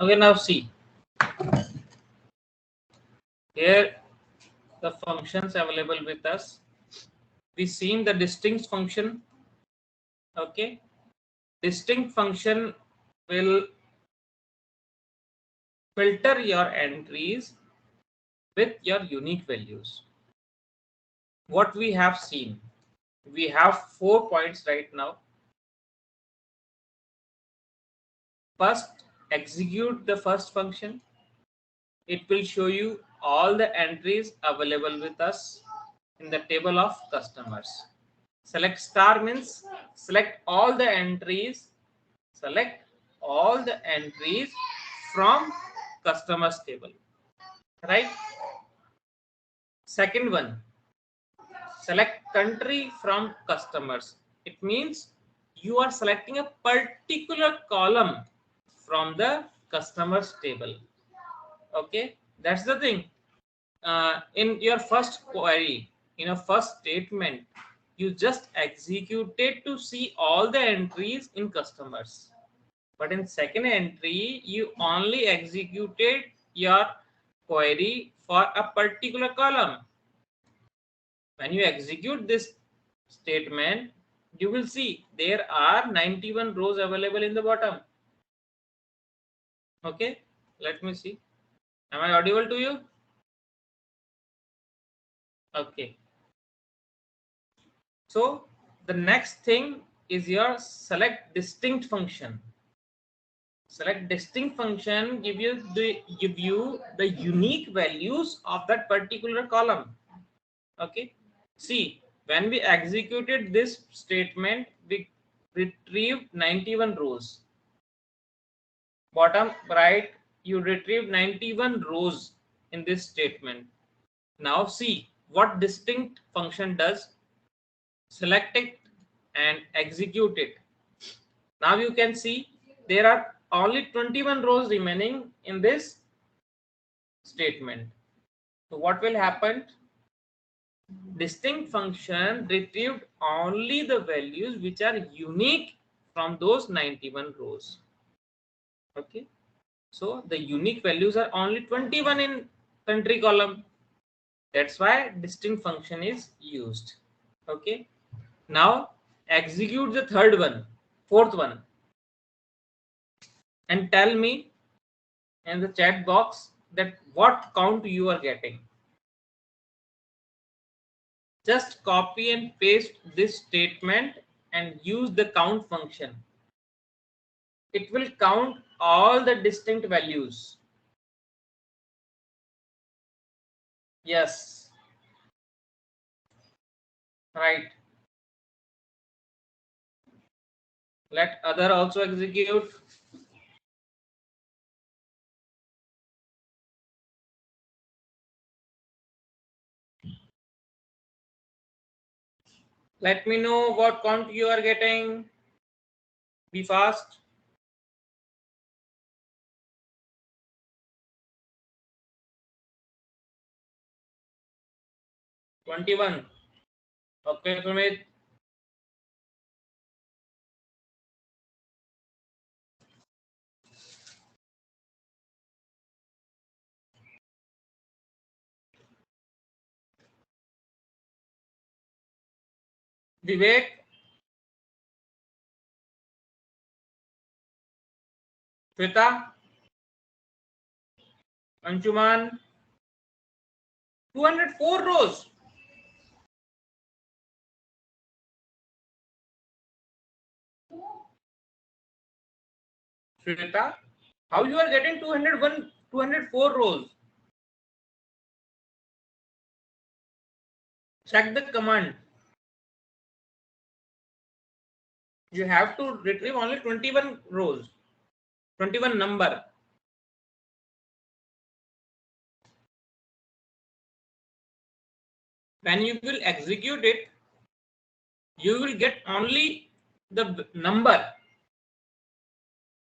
Speaker 1: Okay, now see. Here the functions available with us. We seen the distinct function. Okay, distinct function will filter your entries with your unique values. What we have seen, we have 4 points right now. First, execute the first function. It will show you all the entries available with us in the table of customers. Select star means select all the entries. Select all the entries from customers table. Right? Second one, select country from customers. It means you are selecting a particular column from the customers table. Okay, that's the thing. In your first query, in a first statement, you just executed to see all the entries in customers. But in second entry, you only executed your query for a particular column. When you execute this statement, you will see there are 91 rows available in the bottom. Okay, let me see. Am I audible to you? Okay. So the next thing is your select distinct function. Select distinct function give you the unique values of that particular column. Okay. See, when we executed this statement, we retrieved 91 rows. Bottom right, you retrieved 91 rows in this statement. Now see what distinct function does. Select it and execute it. Now you can see there are only 21 rows remaining in this statement. So what will happen? Distinct function retrieved only the values which are unique from those 91 rows. Okay, so the unique values are only 21 in country column. That's why distinct function is used. Okay, now execute the third one, fourth one, and tell me in the chat box that what count you are getting. Just copy and paste this statement and use the count function. It will count all the distinct values. Yes, right. Let other also execute. Let me know what count you are getting. Be fast. 21. Okay, Sumit. Vivek, Shweta, Anshuman. 204 rows. Shweta, how you are getting 201, 204 rows? Check the command. You have to retrieve only 21 rows, 21 number. When you will execute it, you will get only the number,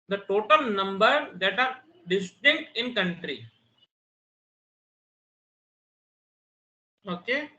Speaker 1: the total number that are distinct in country. Okay.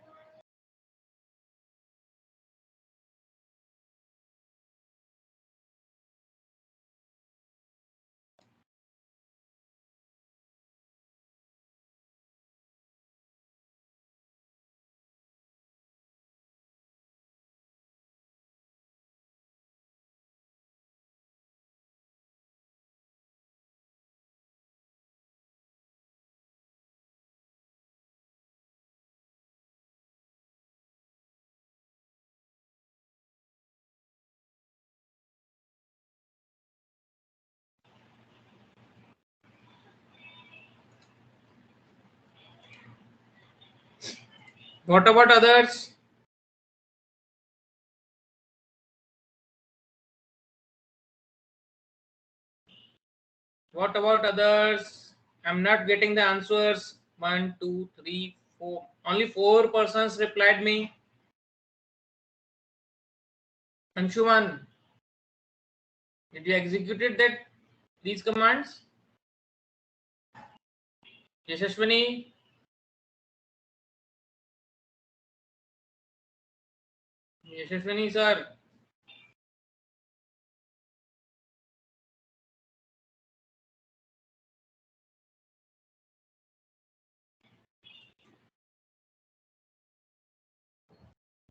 Speaker 1: What about others? What about others? I'm not getting the answers. 1, 2, 3, 4. Only 4 persons replied me. Anshuman, did you execute that these commands? Yashashwini, Yashashwini sir.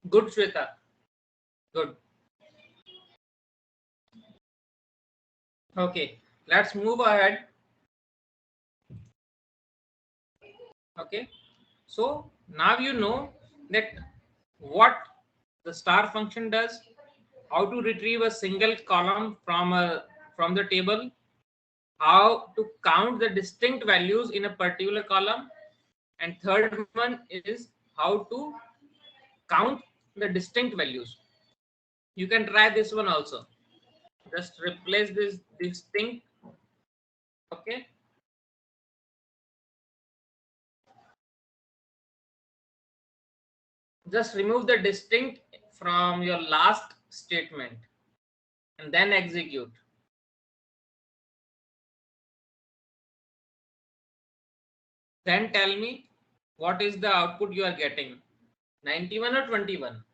Speaker 1: Good, Shweta. Good. Okay, let's move ahead. Okay, so now you know that what the star function does, how to retrieve a single column from the table, how to count the distinct values in a particular column, and third one is how to count the distinct values. You can try this one also. Just replace this distinct. Okay. Just remove the distinct from your last statement and then execute. Then tell me what is the output you are getting, 91 or 21.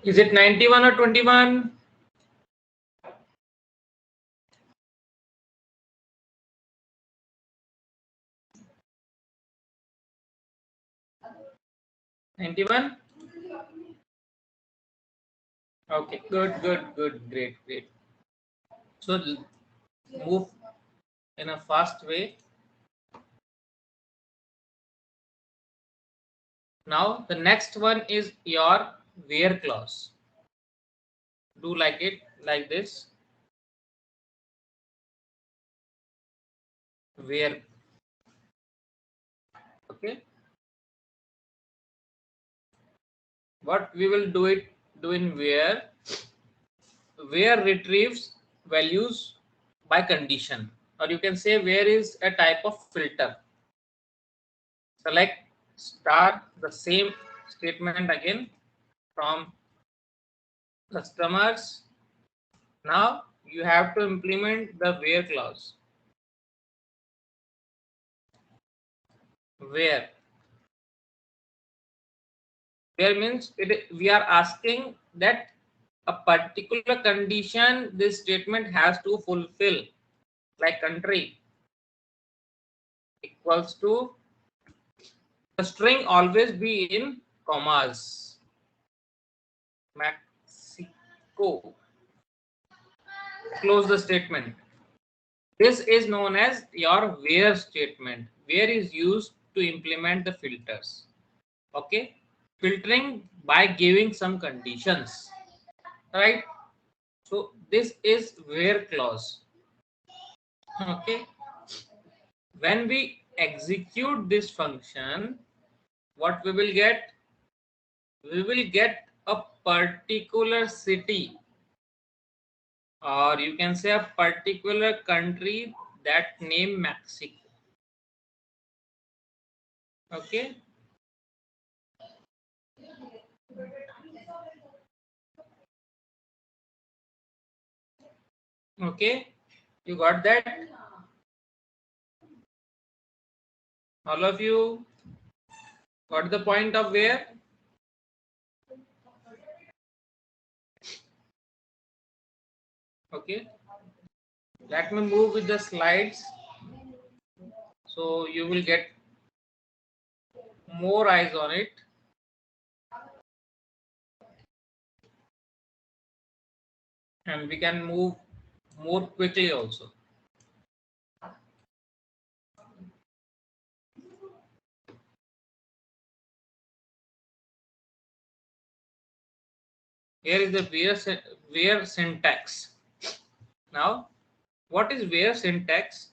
Speaker 1: Is it 91 or 21? $91? Okay, good, great. So move in a fast way. Now the next one is your where clause. Do like it like this. Where. Okay. What we will do in where retrieves values by condition, or you can say where is a type of filter. Select star the same statement again from customers. Now you have to implement the where clause. Where means we are asking that a particular condition this statement has to fulfill, like country equals to, the string always be in commas, Mexico, close the statement. This is known as your where statement. Where is used to implement the filters. Okay, filtering by giving some conditions, right? So this is where clause. Okay, when we execute this function, what we will get? We will get a particular city, or you can say a particular country that name Mexico. Okay. Okay, you got that? All of you got the point of where? Okay, let me move with the slides so you will get more eyes on it. And we can move more quickly also. Here is the where syntax. Now, what is where syntax?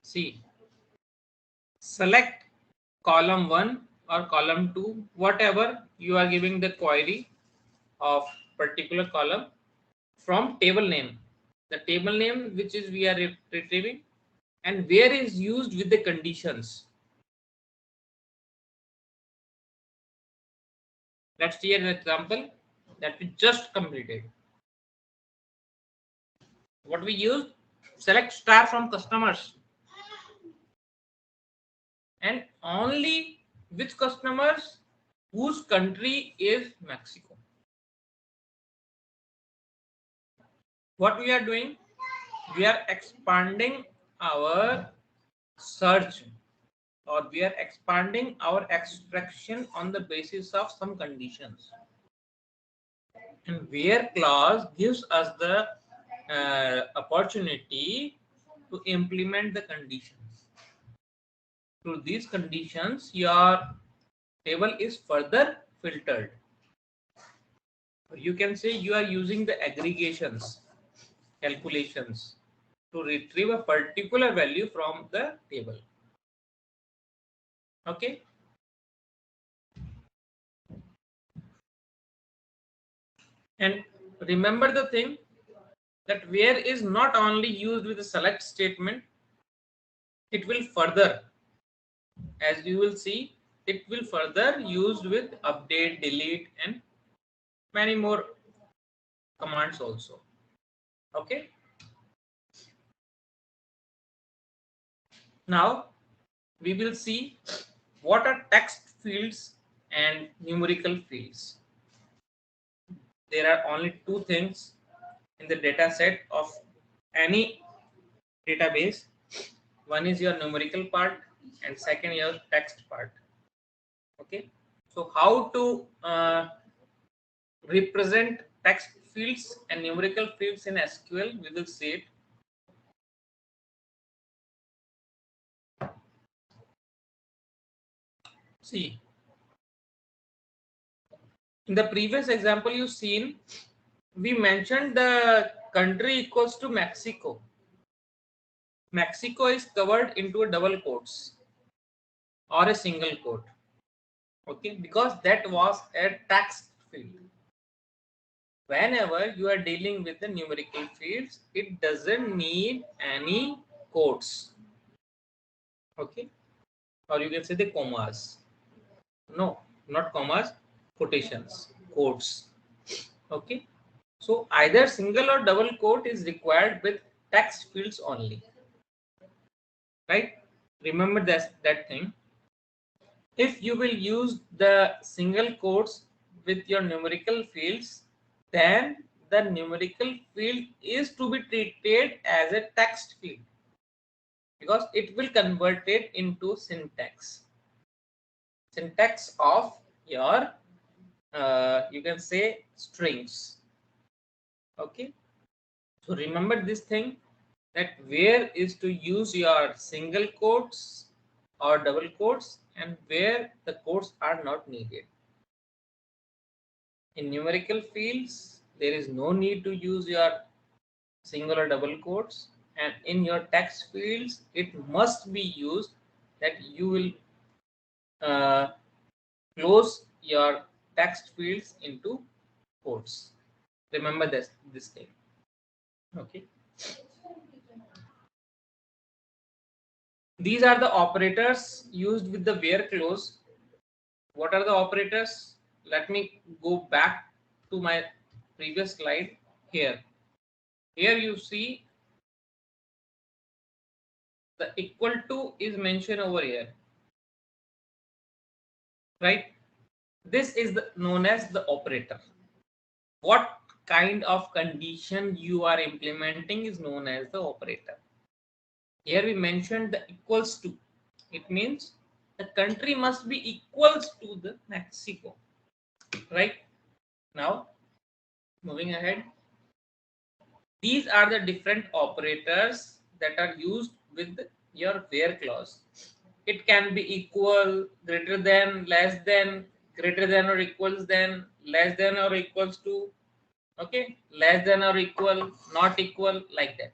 Speaker 1: See, select column 1 or column 2, whatever you are giving the query of particular column, from table name, the table name which is we are retrieving, and where is used with the conditions. Let's see an example that we just completed. What we use? Select star from customers, and only which customers whose country is Mexico. What we are doing? We are expanding our search, or we are expanding our extraction on the basis of some conditions. And where clause gives us the opportunity to implement the conditions. Through these conditions, your table is further filtered. You can say you are using the aggregations, calculations to retrieve a particular value from the table. Okay. And remember the thing that where is not only used with the select statement, it will further, as you will see, it will further used with update, delete, and many more commands also. Okay. Now we will see what are text fields and numerical fields. There are only two things in the data set of any database. One is your numerical part and second your text part. Okay, so how to represent text fields and numerical fields in SQL, we will see it. See, in the previous example you've seen, we mentioned the country equals to Mexico. Mexico is covered into a double quotes or a single quote. Okay, because that was a text field. Whenever you are dealing with the numerical fields, it doesn't need any quotes. Okay, or you can say the commas. No, not commas, quotations, quotes. Okay, so either single or double quote is required with text fields only, right? Remember that thing. If you will use the single quotes with your numerical fields, then the numerical field is to be treated as a text field because it will convert it into syntax of your you can say strings. Okay, so remember this thing, that where is to use your single quotes or double quotes and where the quotes are not needed. In numerical fields, there is no need to use your single or double quotes, and in your text fields, it must be used that you will close your text fields into quotes. Remember this thing. Okay. These are the operators used with the where clause. What are the operators? Let me go back to my previous slide here. Here you see the equal to is mentioned over here, right? This is known as the operator. What kind of condition you are implementing is known as the operator. Here we mentioned the equals to. It means the country must be equals to the Mexico, right? Now, moving ahead, these are the different operators that are used with your where clause. It can be equal, greater than, less than, greater than or equals than, less than or equals to, okay, less than or equal, not equal, like that.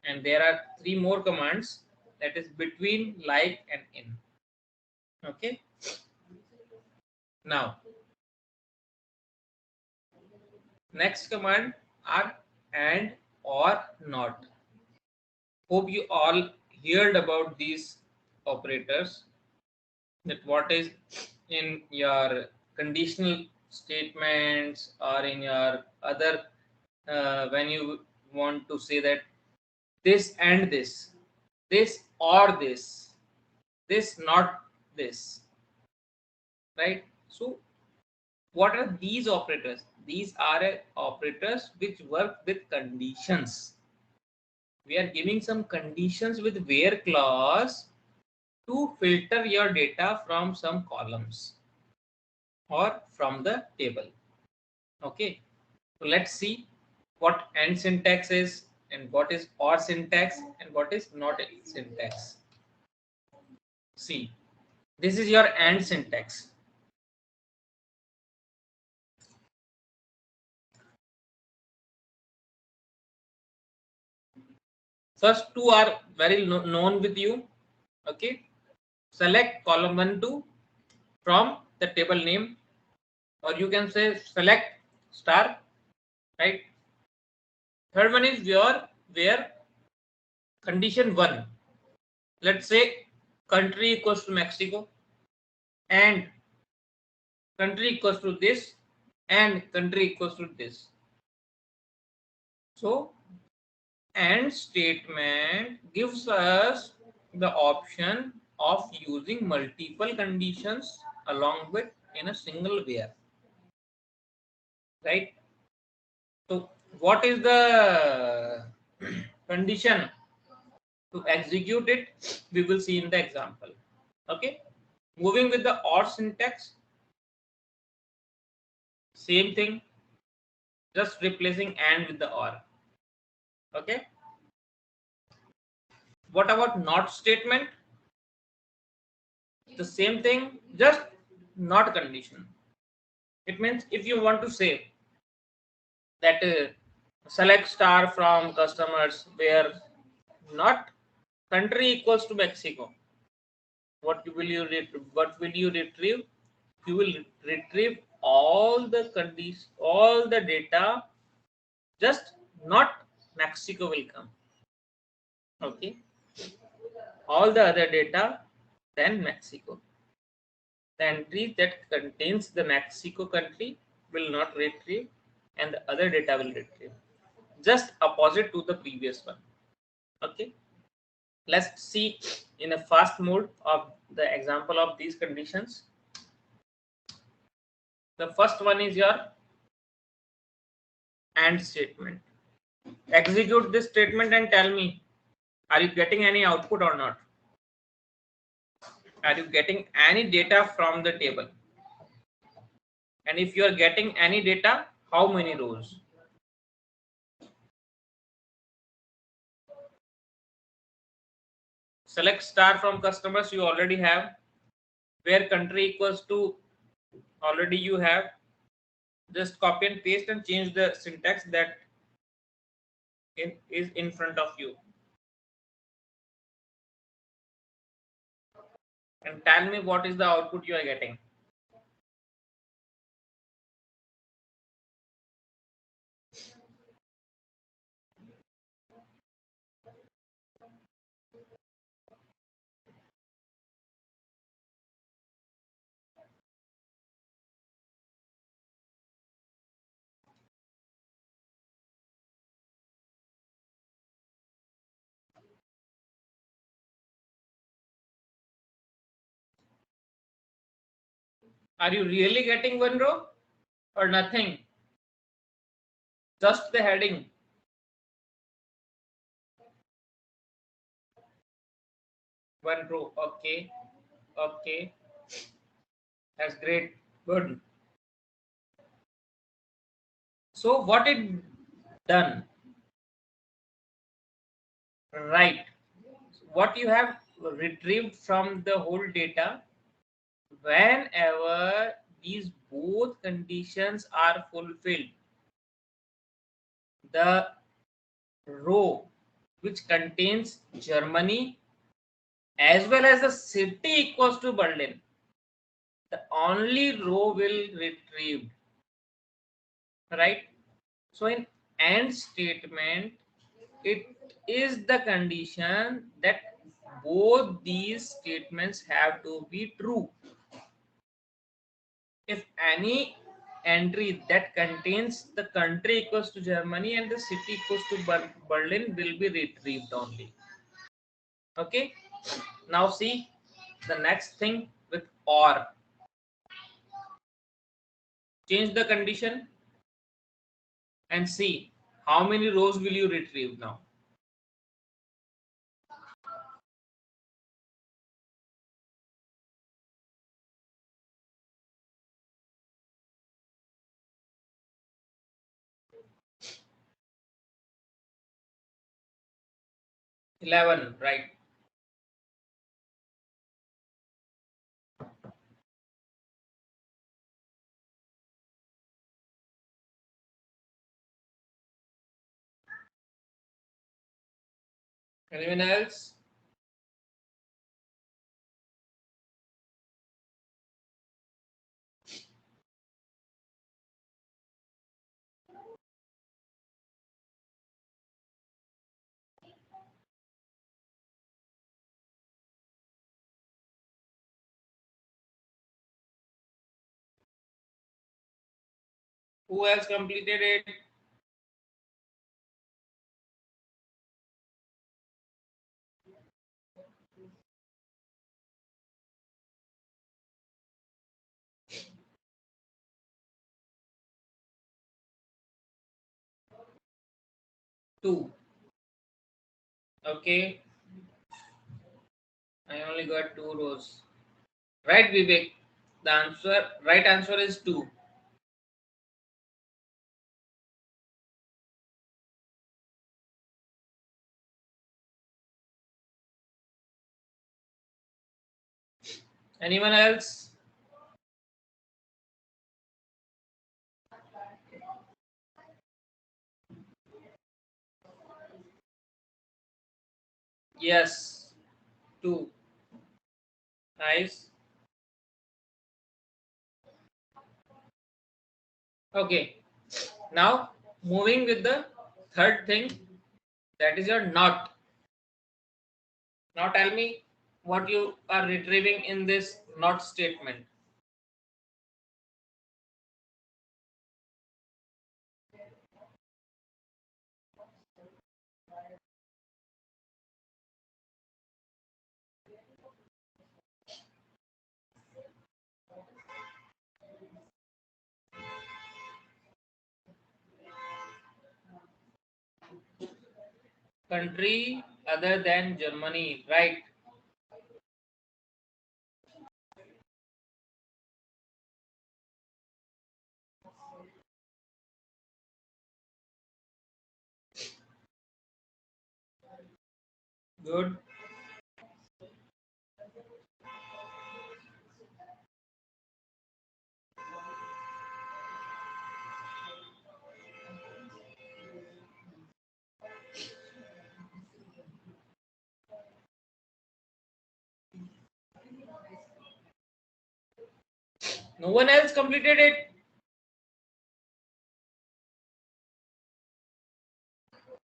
Speaker 1: And there are three more commands, that is between, like, and in. Okay, now next command are and, or, not. Hope you all heard about these operators, that what is in your conditional statements or in your other when you want to say that this and this or this not this, right? So what are these operators? These are operators which work with conditions. We are giving some conditions with where clause to filter your data from some columns or from the table. Okay, so let's see what and syntax is and what is or syntax and what is not syntax. See, this is your and syntax. First two are very known with you. Okay, select column 1 2 from the table name, or you can say select star, right? Third one is where condition 1, let's say country equals to Mexico and country equals to this and country equals to this. So and statement gives us the option of using multiple conditions along with in a single where, right? So what is the condition to execute it? We will see in the example. Okay, moving with the or syntax, same thing, just replacing and with the or. Okay, what about not statement? The same thing, just not condition. It means if you want to say that select star from customers where not country equals to Mexico, what will you retrieve? You will retrieve all the conditions, all the data, just not Mexico will come. Okay, all the other data than Mexico. The entry that contains the Mexico country will not retrieve, and the other data will retrieve. Just opposite to the previous one. Okay, let's see in a fast mode of the example of these conditions. The first one is your AND statement. Execute this statement and tell me, are you getting any output or not? Are you getting any data from the table? And if you are getting any data, how many rows? Select star from customers, you already have. Where country equals to, already you have. Just copy and paste and change the syntax that is in front of you. And tell me what is the output you are getting. Are you really getting one row or nothing? Just the heading. One row. Okay. Okay. That's great. Good. So what it done? Right. What you have retrieved from the whole data, whenever these both conditions are fulfilled, the row which contains Germany as well as the city equals to Berlin, the only row will retrieved, right? So in AND statement, it is the condition that both these statements have to be true. If any entry that contains the country equals to Germany and the city equals to Berlin will be retrieved only. Okay, now see the next thing with OR. Change the condition and see how many rows will you retrieve now. $11, right? Anyone else? Who else completed it? 2. Okay, I only got 2 rows. Right, Vivek? The right answer is 2. Anyone else? Yes, 2. Nice. Okay, now moving with the third thing, that is your not. Now tell me what you are retrieving in this not statement. Country other than Germany, right? Good. No one else completed it.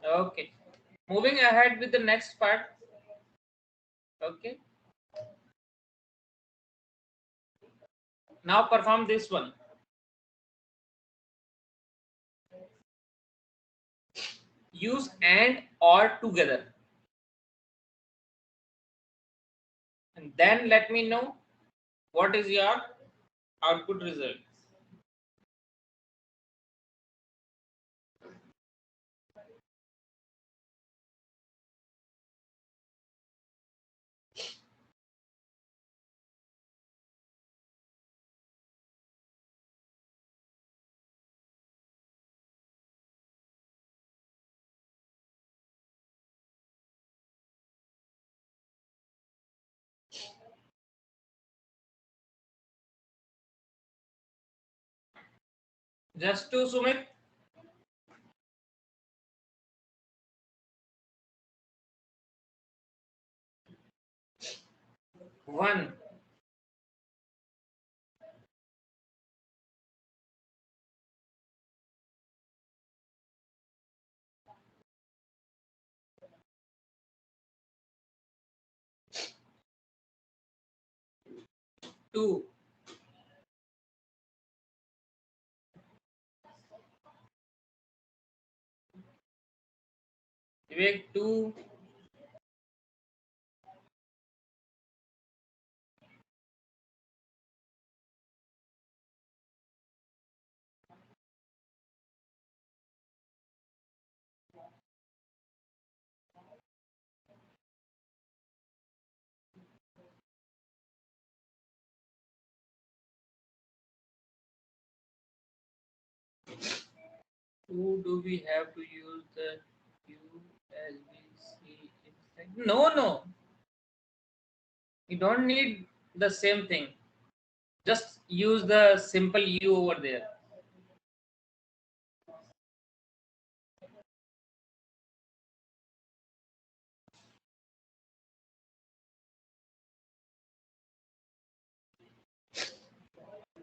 Speaker 1: Okay. Moving ahead with the next part. Okay. Now perform this one. Use and or together. And then let me know what is your output result. Just to Sumit. One. 2. Vivek 2. 2. Do we have to use the USB-C inside? No, no. You don't need the same thing. Just use the simple U over there.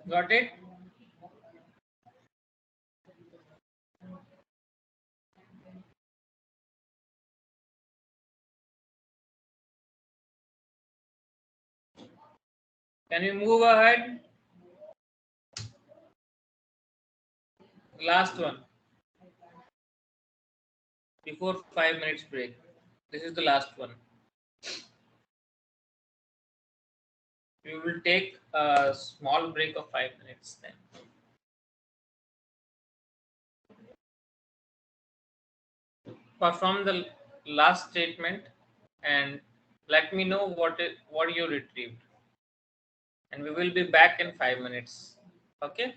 Speaker 1: Got it? Can we move ahead? Last one before 5 minutes break. This is the last one. We will take a small break of 5 minutes then. perform the last statement and let me know what you retrieved, and we will be back in 5 minutes. Okay.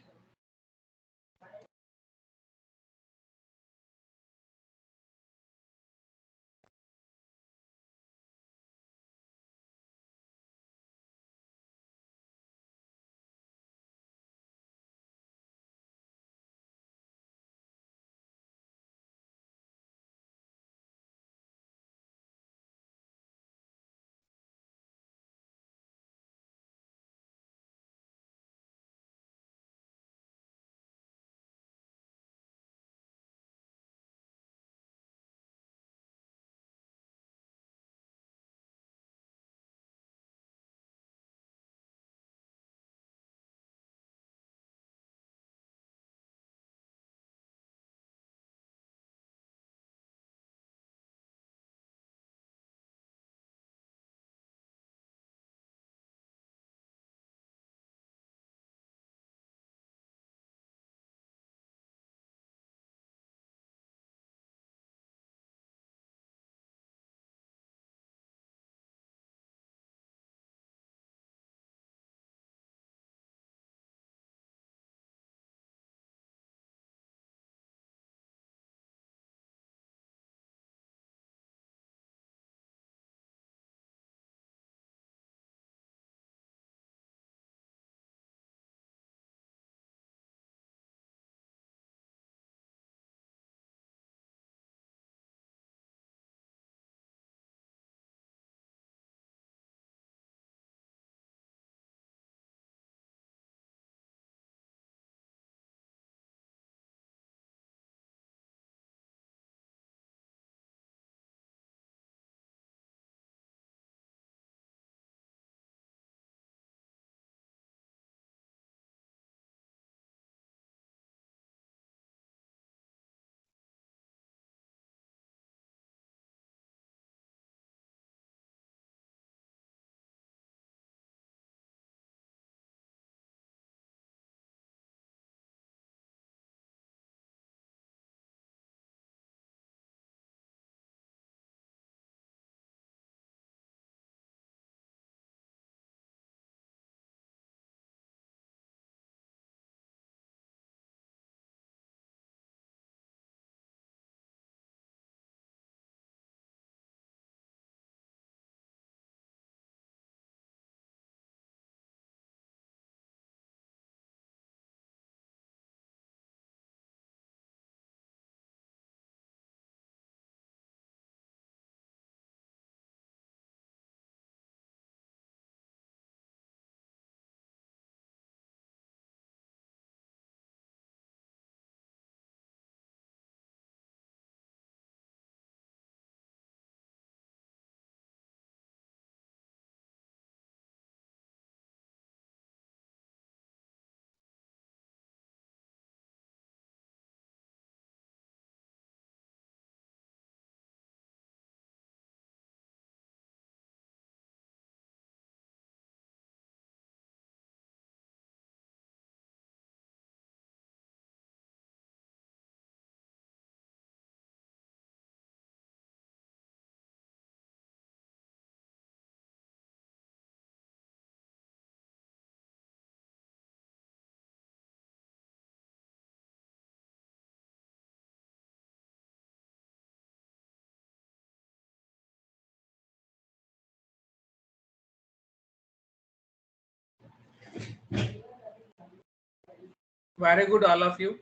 Speaker 1: Very good, all of you.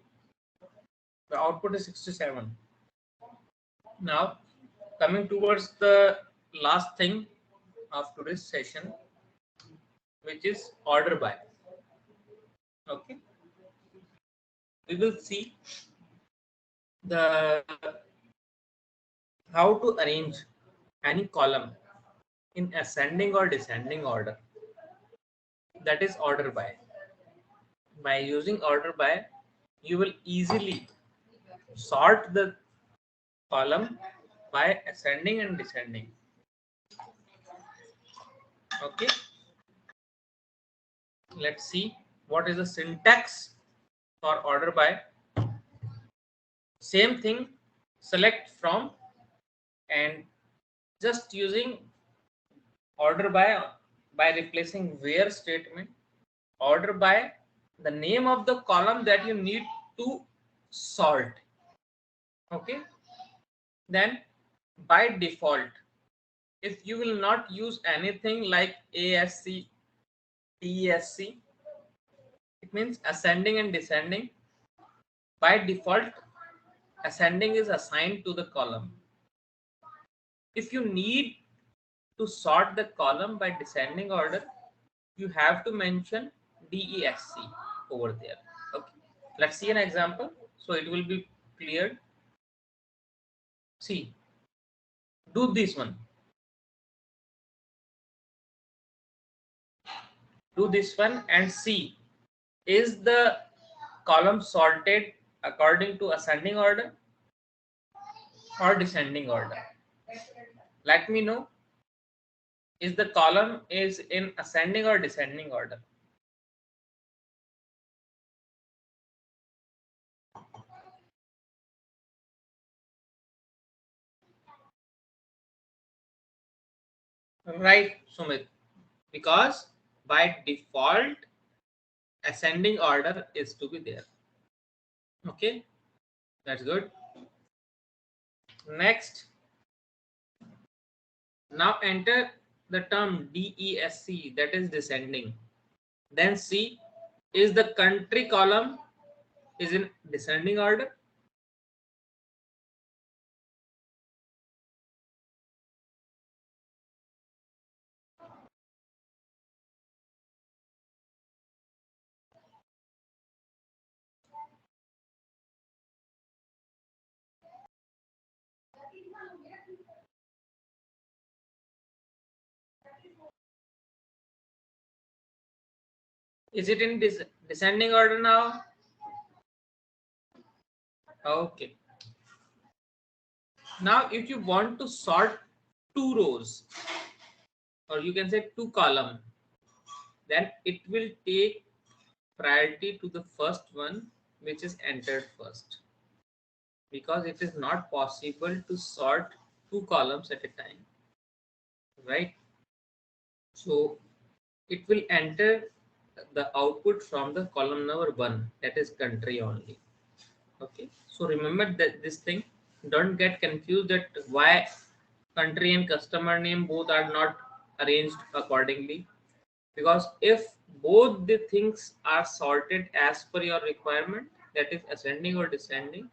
Speaker 1: The output is 67. Now, coming towards the last thing of today's session, which is order by. Okay, we will see the how to arrange any column in ascending or descending order. That is order by. By using order by, you will easily sort the column by ascending and descending. Okay, let's see what is the syntax for order by. Same thing, select from and just using order by replacing where statement, order by the name of the column that you need to sort. Okay, then by default, if you will not use anything like ASC, TSC, it means ascending and descending. By default, ascending is assigned to the column. If you need to sort the column by descending order, you have to mention DESC over there. Okay, let's see an example so it will be clear. See, do this one. Do this one and see, is the column sorted according to ascending order or descending order? Let me know, is the column is in ascending or descending order? Right, Sumit, because by default ascending order is to be there. Okay, that's good. Next, now enter the term DESC, that is descending. Then see, is the country column is in descending order? Is it in descending order now? Okay. Now, if you want to sort two rows, or you can say two column, then it will take priority to the first one which is entered first, because it is not possible to sort two columns at a time, right? So it will enter the output from the column number 1, that is country only. Okay, so remember that this thing, don't get confused that why country and customer name both are not arranged accordingly, because if both the things are sorted as per your requirement, that is ascending or descending,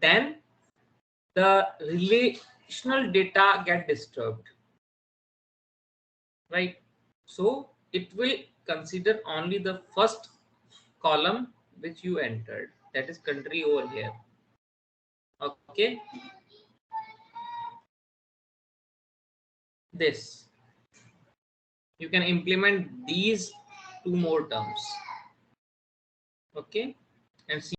Speaker 1: then the relational data get disturbed, right? So it will consider only the first column which you entered, that is country over here. Okay, this you can implement these two more terms. Okay, and see